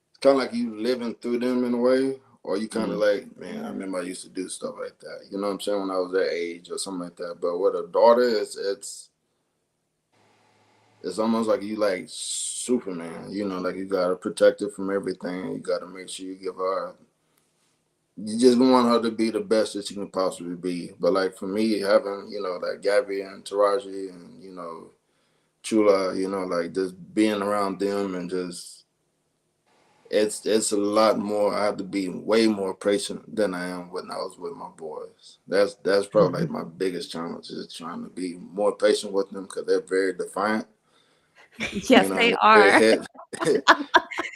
it's kind of like you living through them in a way, or you kind of Mm. like, man, I remember I used to do stuff like that. You know what I'm saying? When I was that age or something like that. But with a daughter, it's almost like you like Superman. You know, like you gotta protect her from everything. You gotta make sure you give her. You just want her to be the best that she can possibly be. But like for me, having like Gabby and Taraji and Chula, like just being around them and just it's a lot more. I have to be way more patient than I am when I was with my boys. That's probably like Mhm. my biggest challenge is trying to be more patient with them because they're very defiant. Yes, they They're are.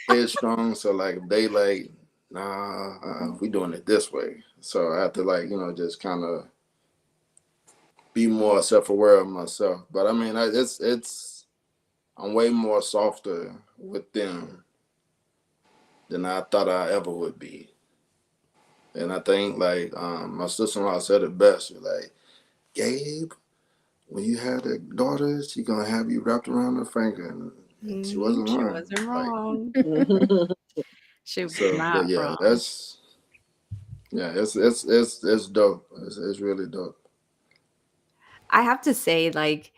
headstrong. So like if they like, nah, we doing it this way. So I have to like just kind of be more self aware of myself. But I mean, it's I'm way more softer with them than I thought I ever would be. And I think like my sister in law said it best. She's like, Gabe, when you have a daughter, she gonna have you wrapped around her finger, and she wasn't She lying. wasn't Like wrong. She was so, but not yeah, wrong. it's dope. It's really dope. I have to say, like,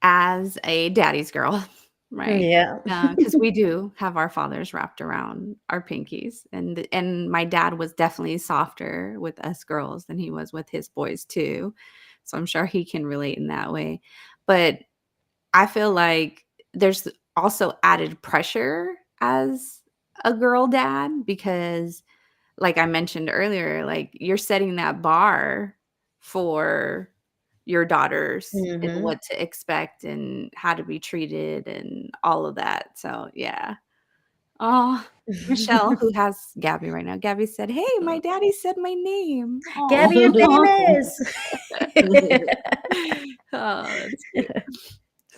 as a daddy's girl, right? Yeah. Because we do have our fathers wrapped around our pinkies, and my dad was definitely softer with us girls than he was with his boys too. So I'm sure he can relate in that way. But I feel like there's also added pressure as a girl dad because like I mentioned earlier, like you're setting that bar for your daughters and Mhm. what to expect and how to be treated and all of that. So yeah. Oh, Michelle, who has Gabby right now. Gabby said, "Hey, my daddy said my name." Gabby, you're Oh, famous. oh, that's cute.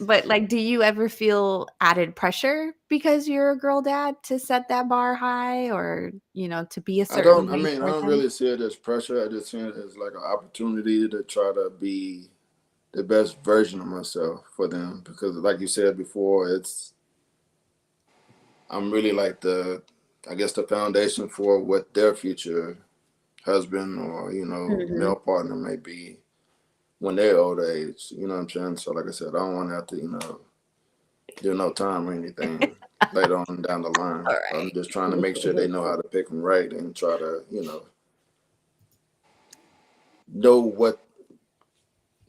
But like, do you ever feel added pressure because you're a girl dad to set that bar high or, to be a I certain don't. I way mean, I for don't them? really see it as pressure. I just see it as like an opportunity to try to be the best version of myself for them. Because, like you said before, I'm really like I guess, the foundation for what their future husband or Mhm. male partner may be when they're older age. You know what I'm saying? So, like I said, I don't want to have to do no time or anything later on down the line. All I'm right. just trying to make sure they know how to pick them right and try to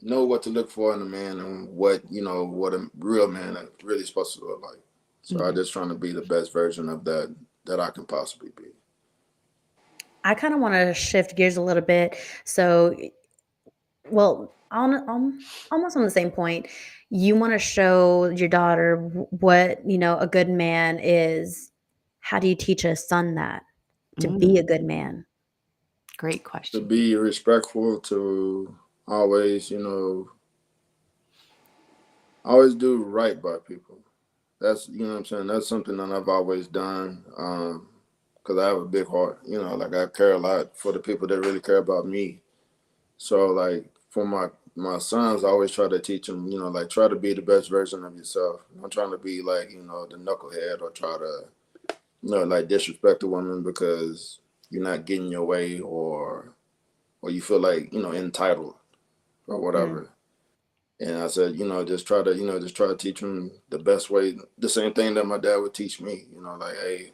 know what to look for in a man and what a real man is really supposed to look like. So I'm Mhm. just trying to be the best version of that I can possibly be. I kind of want to shift gears a little bit. So, well, almost on the same point, you want to show your daughter what, a good man is. How do you teach a son that to be a Mm, good man? great To question. be respectful, to always, always do right by people. That's what I'm saying. That's something that I've always done. Because I have a big heart. Like I care a lot for the people that really care about me. So like for my sons, I always try to teach them, like try to be the best version of yourself. I'm trying to be like, the knucklehead or try to, like disrespect a woman because you're not getting your way or you feel like, entitled or Mm. whatever. And I said, just try to teach them the best way. The same thing that my dad would teach me, like, hey,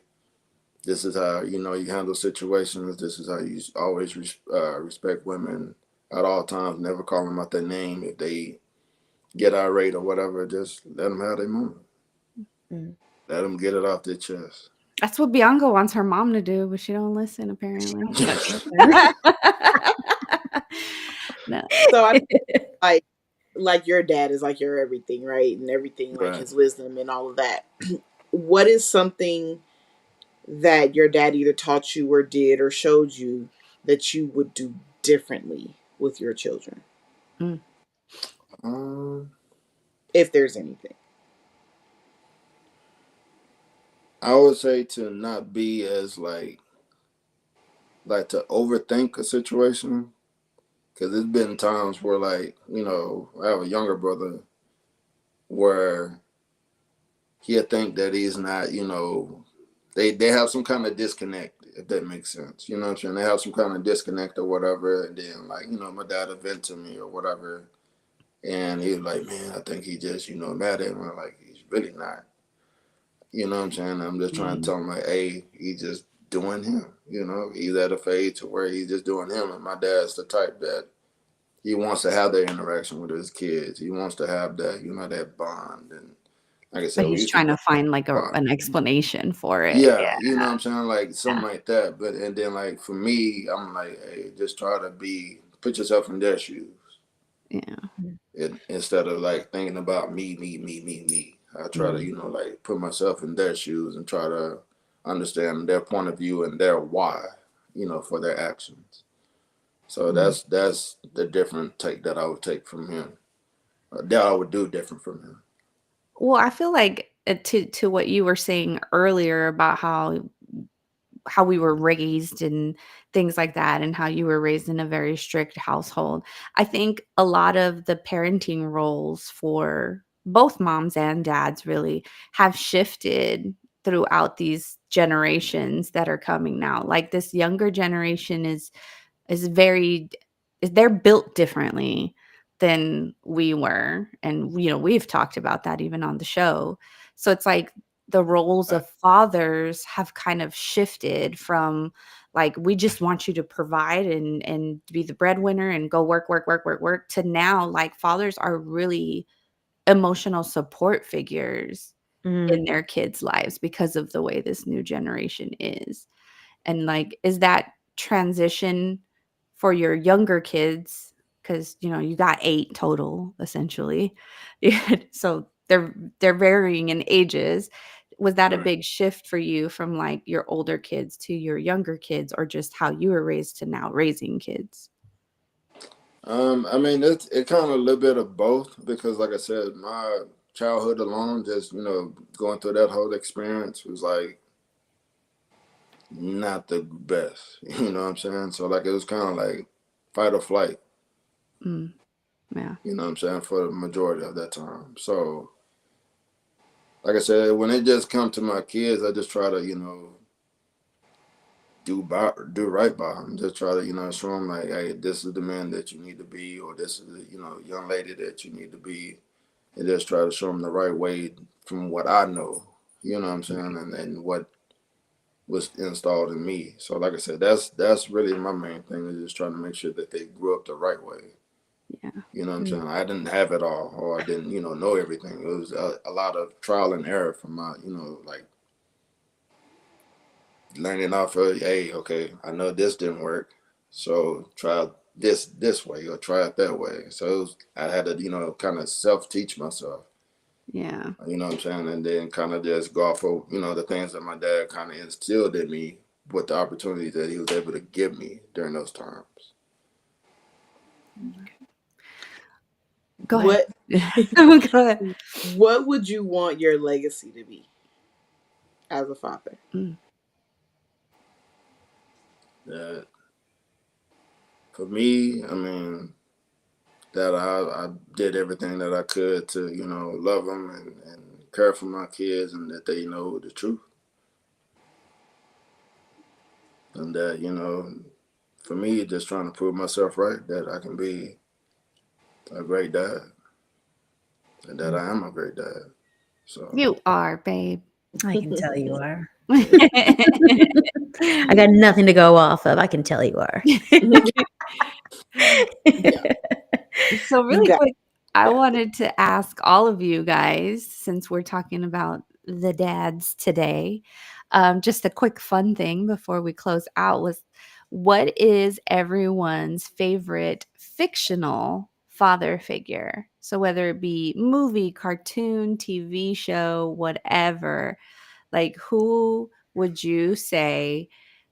this is how you handle situations. This is how you always respect women at all times. Never call them out their name if they get irate or whatever. Just let them have their moment. Mm. Let them get it off their chest. That's what Bianca wants her mom to do, but she don't listen apparently. No. So I like your dad is like your everything, right? And everything, like Right. his wisdom and all of that. What is something that your dad either taught you or did or showed you that you would do differently with your children, Mm. Um, if there's anything? I would say to not be as like to overthink a situation, because there's been times where I have a younger brother where he'll think that he's not, they have some kind of disconnect, if that makes sense. You know what I'm saying? They have some kind of disconnect or whatever, and then my dad will vent to me or whatever, and he was like, man, I think he just mad at me. I'm like, he's really not. You know what I'm saying? I'm just trying to tell him like, hey, he just doing him. He's at a phase to where he's just doing him, and my dad's the type that he wants to have that interaction with his kids. He wants to have that, that bond. And like I But said, we he's used to trying go to find like far. an explanation for it. Yeah, you know what I'm saying? Like something Yeah. like that. But and then like for me, I'm like, hey, just try to put yourself in their shoes. Yeah. Instead of like thinking about me, me, me, me, me. I try to, like put myself in their shoes and try to understand their point of view and their why, for their actions. So that's the different take that I would take from him. That I would do different from him. Well, I feel like to what you were saying earlier about how we were raised and things like that, and how you were raised in a very strict household. I think a lot of the parenting roles for both moms and dads really have shifted throughout these generations that are coming now. Like this younger generation is very they're built differently than we were, and we've talked about that even on the show. So it's like the roles Right. of fathers have kind of shifted from like we just want you to provide and be the breadwinner and go work work work work work to now like fathers are really emotional support figures in Mm. their kids' lives because of the way this new generation is. And like, is that transition for your younger kids? Because you got 8 total, essentially. So they're varying in ages. Was that a Right. big shift for you from like your older kids to your younger kids, or just how you were raised to now raising kids? I mean, it kind of a little bit of both because, like I said, my childhood alone, just going through that whole experience was like not the best. You know what I'm saying? So like it was kind of like fight or flight. Mm, yeah. You know what I'm saying, for the majority of that time. So like I said, when it just come to my kids, I just try to do right by them. Just try to show them like, hey, this is the man that you need to be, or this is the young lady that you need to be, and just try to show them the right way from what I know. You know what I'm saying, and what was installed in me. So like I said, that's really my main thing, is just trying to make sure that they grew up the right way. Yeah. You know what I'm Mm. saying? I didn't have it all, or I didn't, know everything. It was a lot of trial and error from my, like learning off of, hey, okay, I know this didn't work, so try this way or try it that way. So I had to, kind of self teach myself. Yeah. You know what I'm saying? And then kind of just go off of, the things that my dad kind of instilled in me with the opportunities that he was able to give me during those times. Go ahead. What Go ahead. what would you want your legacy to be as a father? Mm, That for me, I mean, that I did everything that I could to, love them and care for my kids, and that they know the truth. And that, for me, just trying to prove myself right, that I can be a great dad, and that I am a great dad. So you are, babe. I can tell you are. I got nothing to go off of. I can tell you are. Yeah. So really Got quick, I that. wanted to ask all of you guys, since we're talking about the dads today, just a quick fun thing before we close out was, what is everyone's favorite fictional father figure? So whether it be movie, cartoon, TV show, whatever, like who would you say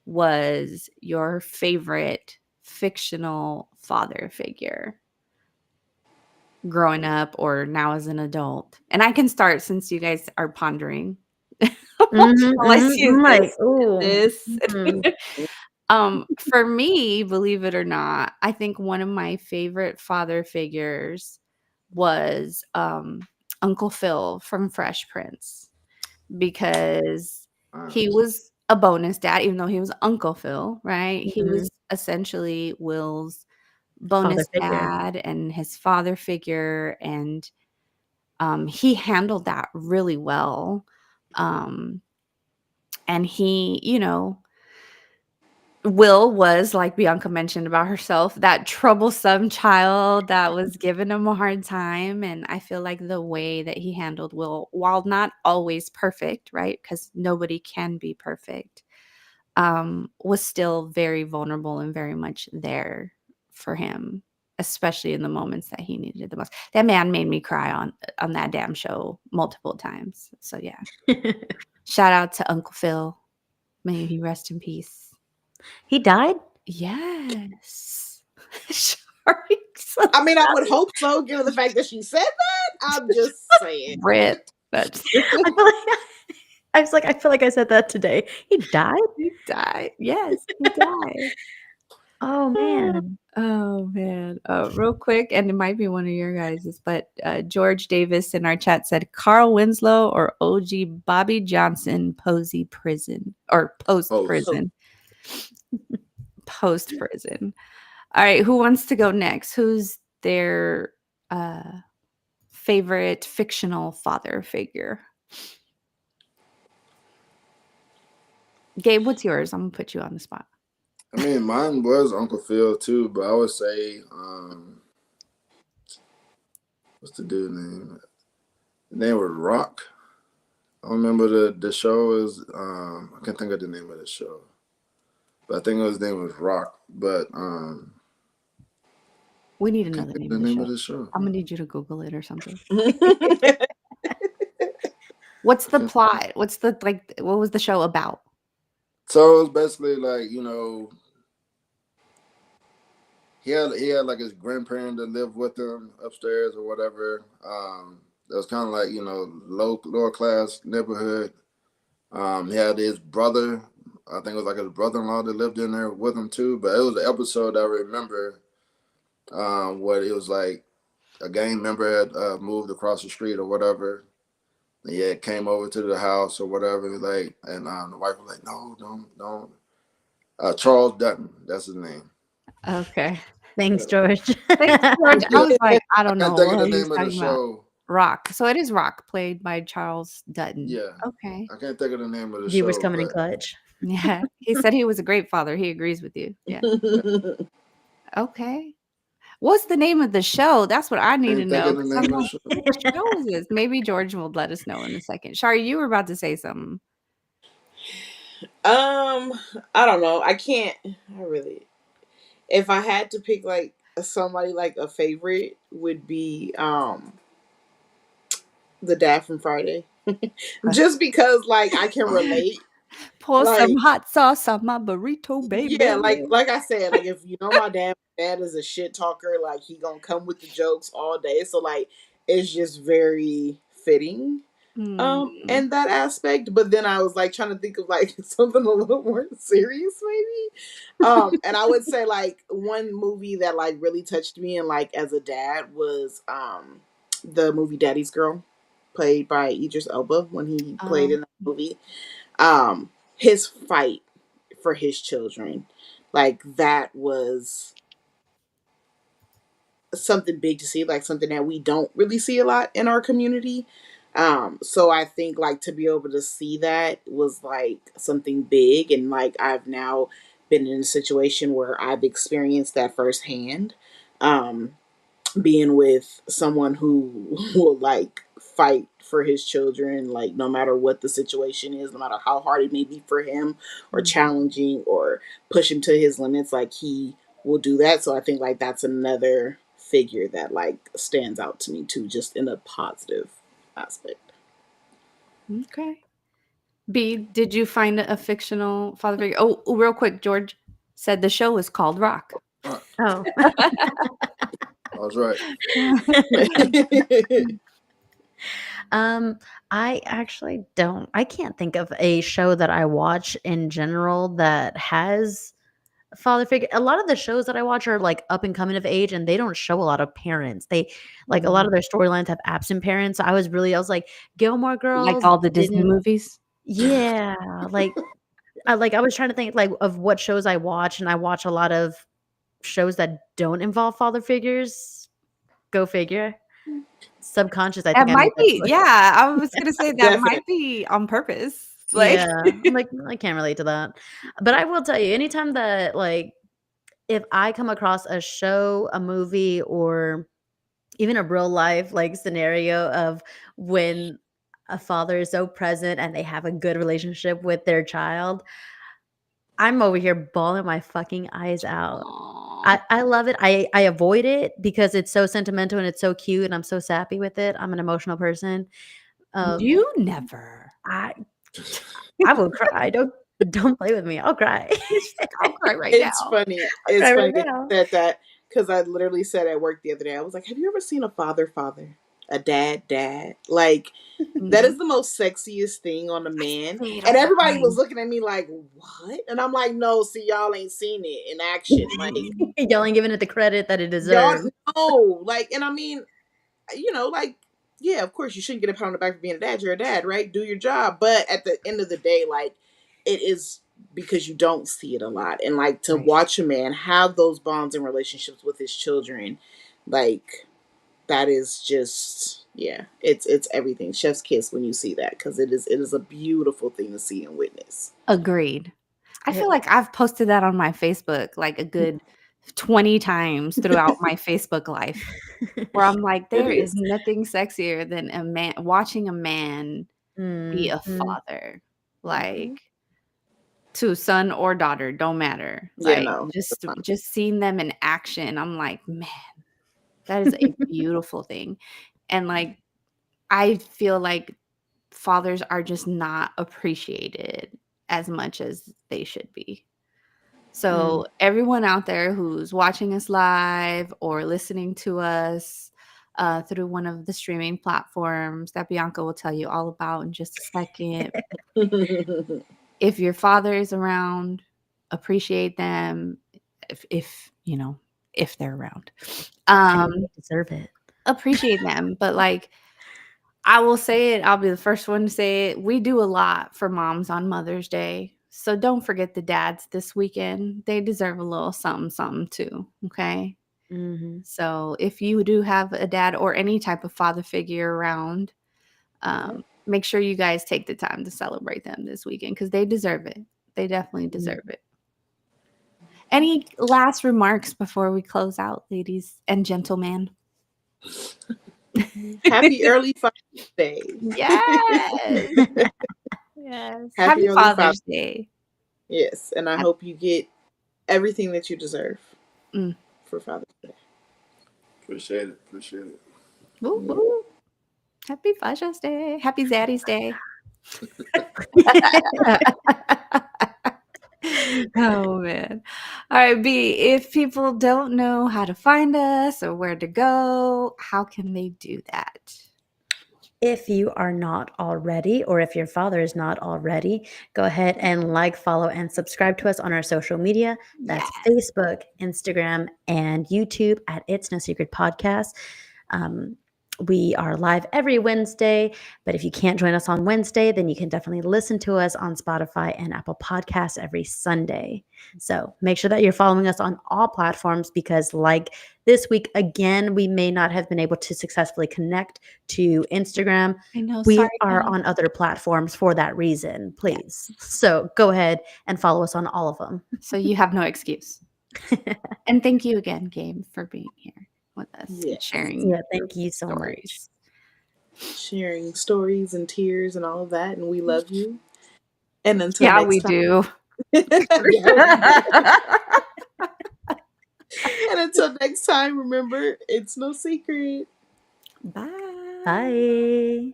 was your favorite fictional father figure growing up or now as an adult? And I can start since you guys are pondering. Let's use I'm like, this ooh. and Mm. this. For me, believe it or not, I think one of my favorite father figures was Uncle Phil from Fresh Prince, because he Honest. was a bonus dad, even though he was Uncle Phil, right? He Mhm. was essentially Will's Father bonus figure. dad and his father figure, and he handled that really well. Um, and he, Will was, like Bianca mentioned about herself, that troublesome child that was giving him a hard time. And I feel like the way that he handled Will, while not always perfect, right? Because nobody can be perfect, was still very vulnerable and very much there for him, especially in the moments that he needed it the most. That man made me cry on that damn show multiple times. So yeah, shout out to Uncle Phil. May he rest in peace. He died? Yes. Sorry. So I mean, I would hope so, given the fact that she said that. I'm just saying. Rip. That's I feel like I feel like I said that today. He died? he died. Yes, he died. Oh man. Oh man. Real quick, and it might be one of your guys's, but George Davis in our chat said Carl Winslow or OG Bobby Johnson Posey prison or post Post. prison. Post prison. All right, who wants to go next? Who's their favorite fictional father figure? Gabe, what's yours? I'm gonna put you on the spot. I mean, mine was Uncle Phil too, but I would say, what's the dude name? The name was Rock. I don't remember the show is. I can't think of the name of the show, but I think his name was Rock. But We need I can't another think name of of the the name show. of the show. I'm gonna need you to Google it or something. Yeah. What's I the can't. plot? What's the what was the show about? So it's basically like he had like his grandparent that lived with him upstairs or whatever. It was kind of like lower class neighborhood. He had his brother. I think it was like his brother-in-law that lived in there with him too. But it was an episode I remember where it was like a gang member had moved across the street or whatever. And he had came over to the house or whatever, like, and the wife was like, "No, don't." Charles Dutton, that's his name. Okay. Thanks, George. Thanks, George. I Yeah, was like, I I don't can't know think of what the he's name of the talking about. show. Rock. So it is Rock, played by Charles Dutton. Yeah, Okay. I can't think of the name of the Viewers show, coming in but clutch. Yeah. He said he was a great father. He agrees with you. Yeah. Okay. What's the name of the show? That's what I need to can't think know. of the Because I'm name of the like, show. what show is this? Maybe George will let us know in a second. Shari, you were about to say something. I don't know. I can't. I really. If I had to pick like somebody like a favorite, would be the dad from Friday, just because like I can Oh, relate. Pour some Like hot sauce on my burrito, yeah, baby. like I said, like if you know my dad is a shit talker. Like he gonna come with the jokes all day. So like it's just very fitting Mm. in that aspect. But then I was like trying to think of like something a little more serious maybe. And I would say like one movie that like really touched me and like as a dad was the movie Daddy's Girl, played by Idris Elba when he played Um, in that movie. His fight for his children, like that was something big to see, like something that we don't really see a lot in our community. So I think like to be able to see that was like something big, and like I've now been in a situation where I've experienced that firsthand. Um, being with someone who will like fight for his children, like no matter what the situation is, no matter how hard it may be for him or Mhm. challenging or push him to his limits, like he will do that. So I think like that's another figure that like stands out to me too, just in a positive aspect. Okay. B, did you find a fictional father figure? Oh, real quick, George said the show was called Rock. I Oh. was right. Um, I actually don't. I can't think of a show that I watch in general that has a father figure. A lot of the shows that I watch are like up and coming of age, and they don't show a lot of parents. They like a lot of their storylines have absent parents. So I was like, Gilmore Like Girls all the Disney didn't. movies? Yeah, I was trying to think like of what shows I watch, and I watch a lot of shows that don't involve father figures. Go figure. Subconscious, I That think I might make that be, choice. yeah, I was gonna say that Definitely. might be on purpose. Like, Yeah, I'm like, I can't relate to that. But I will tell you, anytime that like if I come across a show, a movie, or even a real life like scenario of when a father is so present and they have a good relationship with their child, I'm over here bawling my fucking eyes out. aw, I love it. I avoid it because it's so sentimental and it's so cute and I'm so sappy with it. I'm an emotional person. Um, you never. I I will cry. Don't play with me. I'll cry. She's like, "I'll cry right It's now." funny. I'll cry It's right funny that now. you said that because I literally said at work the other day, I was like, have you ever seen a father, a dad? Like, that Mhm. is the most sexiest thing on a I man. say it And all the everybody was time. looking at me like, what? And I'm like, no, see, y'all ain't seen it in action. Like, Y'all ain't giving it the credit that it y'all deserves. know. Like, and I mean, like, yeah, of course, you shouldn't get a pat on the back for being a dad. You're a dad, right? Do your job. But at the end of the day, like, it is because you don't see it a lot. And, like, to Right. watch a man have those bonds and relationships with his children, like, that is just, yeah, it's everything. Chef's kiss when you see that because it is a beautiful thing to see and witness. Agreed. I Yeah. feel like I've posted that on my Facebook like a good 20 times throughout my Facebook life, where I'm like, It there is is. nothing sexier than a man watching a man be a Mhm. father, Mhm. like, to son or daughter, don't matter. Yeah, Like, no. just seeing them in action, I'm like, "Man, that is a beautiful thing." And, like, I feel like fathers are just not appreciated as much as they should be. Mm. So, everyone out there who's watching us live or listening to us, through one of the streaming platforms that Bianca will tell you all about in just a second, if your father is around, appreciate them if they're around. I Um, mean, they deserve it. appreciate them, but, like, I will say it, I'll be the first one to say it, we do a lot for moms on Mother's Day, so don't forget the dads this weekend. They deserve a little something, something too, okay? Mhm. So, if you do have a dad or any type of father figure around, make sure you guys take the time to celebrate them this weekend because they deserve it. They definitely deserve it. Any last remarks before we close out, ladies and gentlemen? Happy early Father's Day. Yes. Yes. Happy Happy early Father's. Father's Day. Yes, and I Hap hope you get everything that you deserve mm. for Father's Day. Appreciate it. Appreciate it. Woo, Yeah. woo. Happy Father's Day. Happy Zaddy's Day. Oh, man. All right, B, if people don't know how to find us or where to go, how can they do that? If you are not already, or if your father is not already, go ahead and like, follow, and subscribe to us on our social media. Yeah. That's Facebook, Instagram, and YouTube at It's No Secret Podcast. Um, We are live every Wednesday, but if you can't join us on Wednesday, then you can definitely listen to us on Spotify and Apple Podcasts every Sunday. So make sure that you're following us on all platforms because, like this week, again, we may not have been able to successfully connect to Instagram. I know. We Sorry, are guys. on other platforms for that reason, please. So go ahead and follow us on all of them. So you have no excuse. And thank you again, Gabe, for being here with us, Yeah. sharing Yeah, thank you so stories. Sharing stories and tears and all of that, and we love you. And until Yeah, next we time. do. And until next time, remember, it's no secret. Bye. Bye.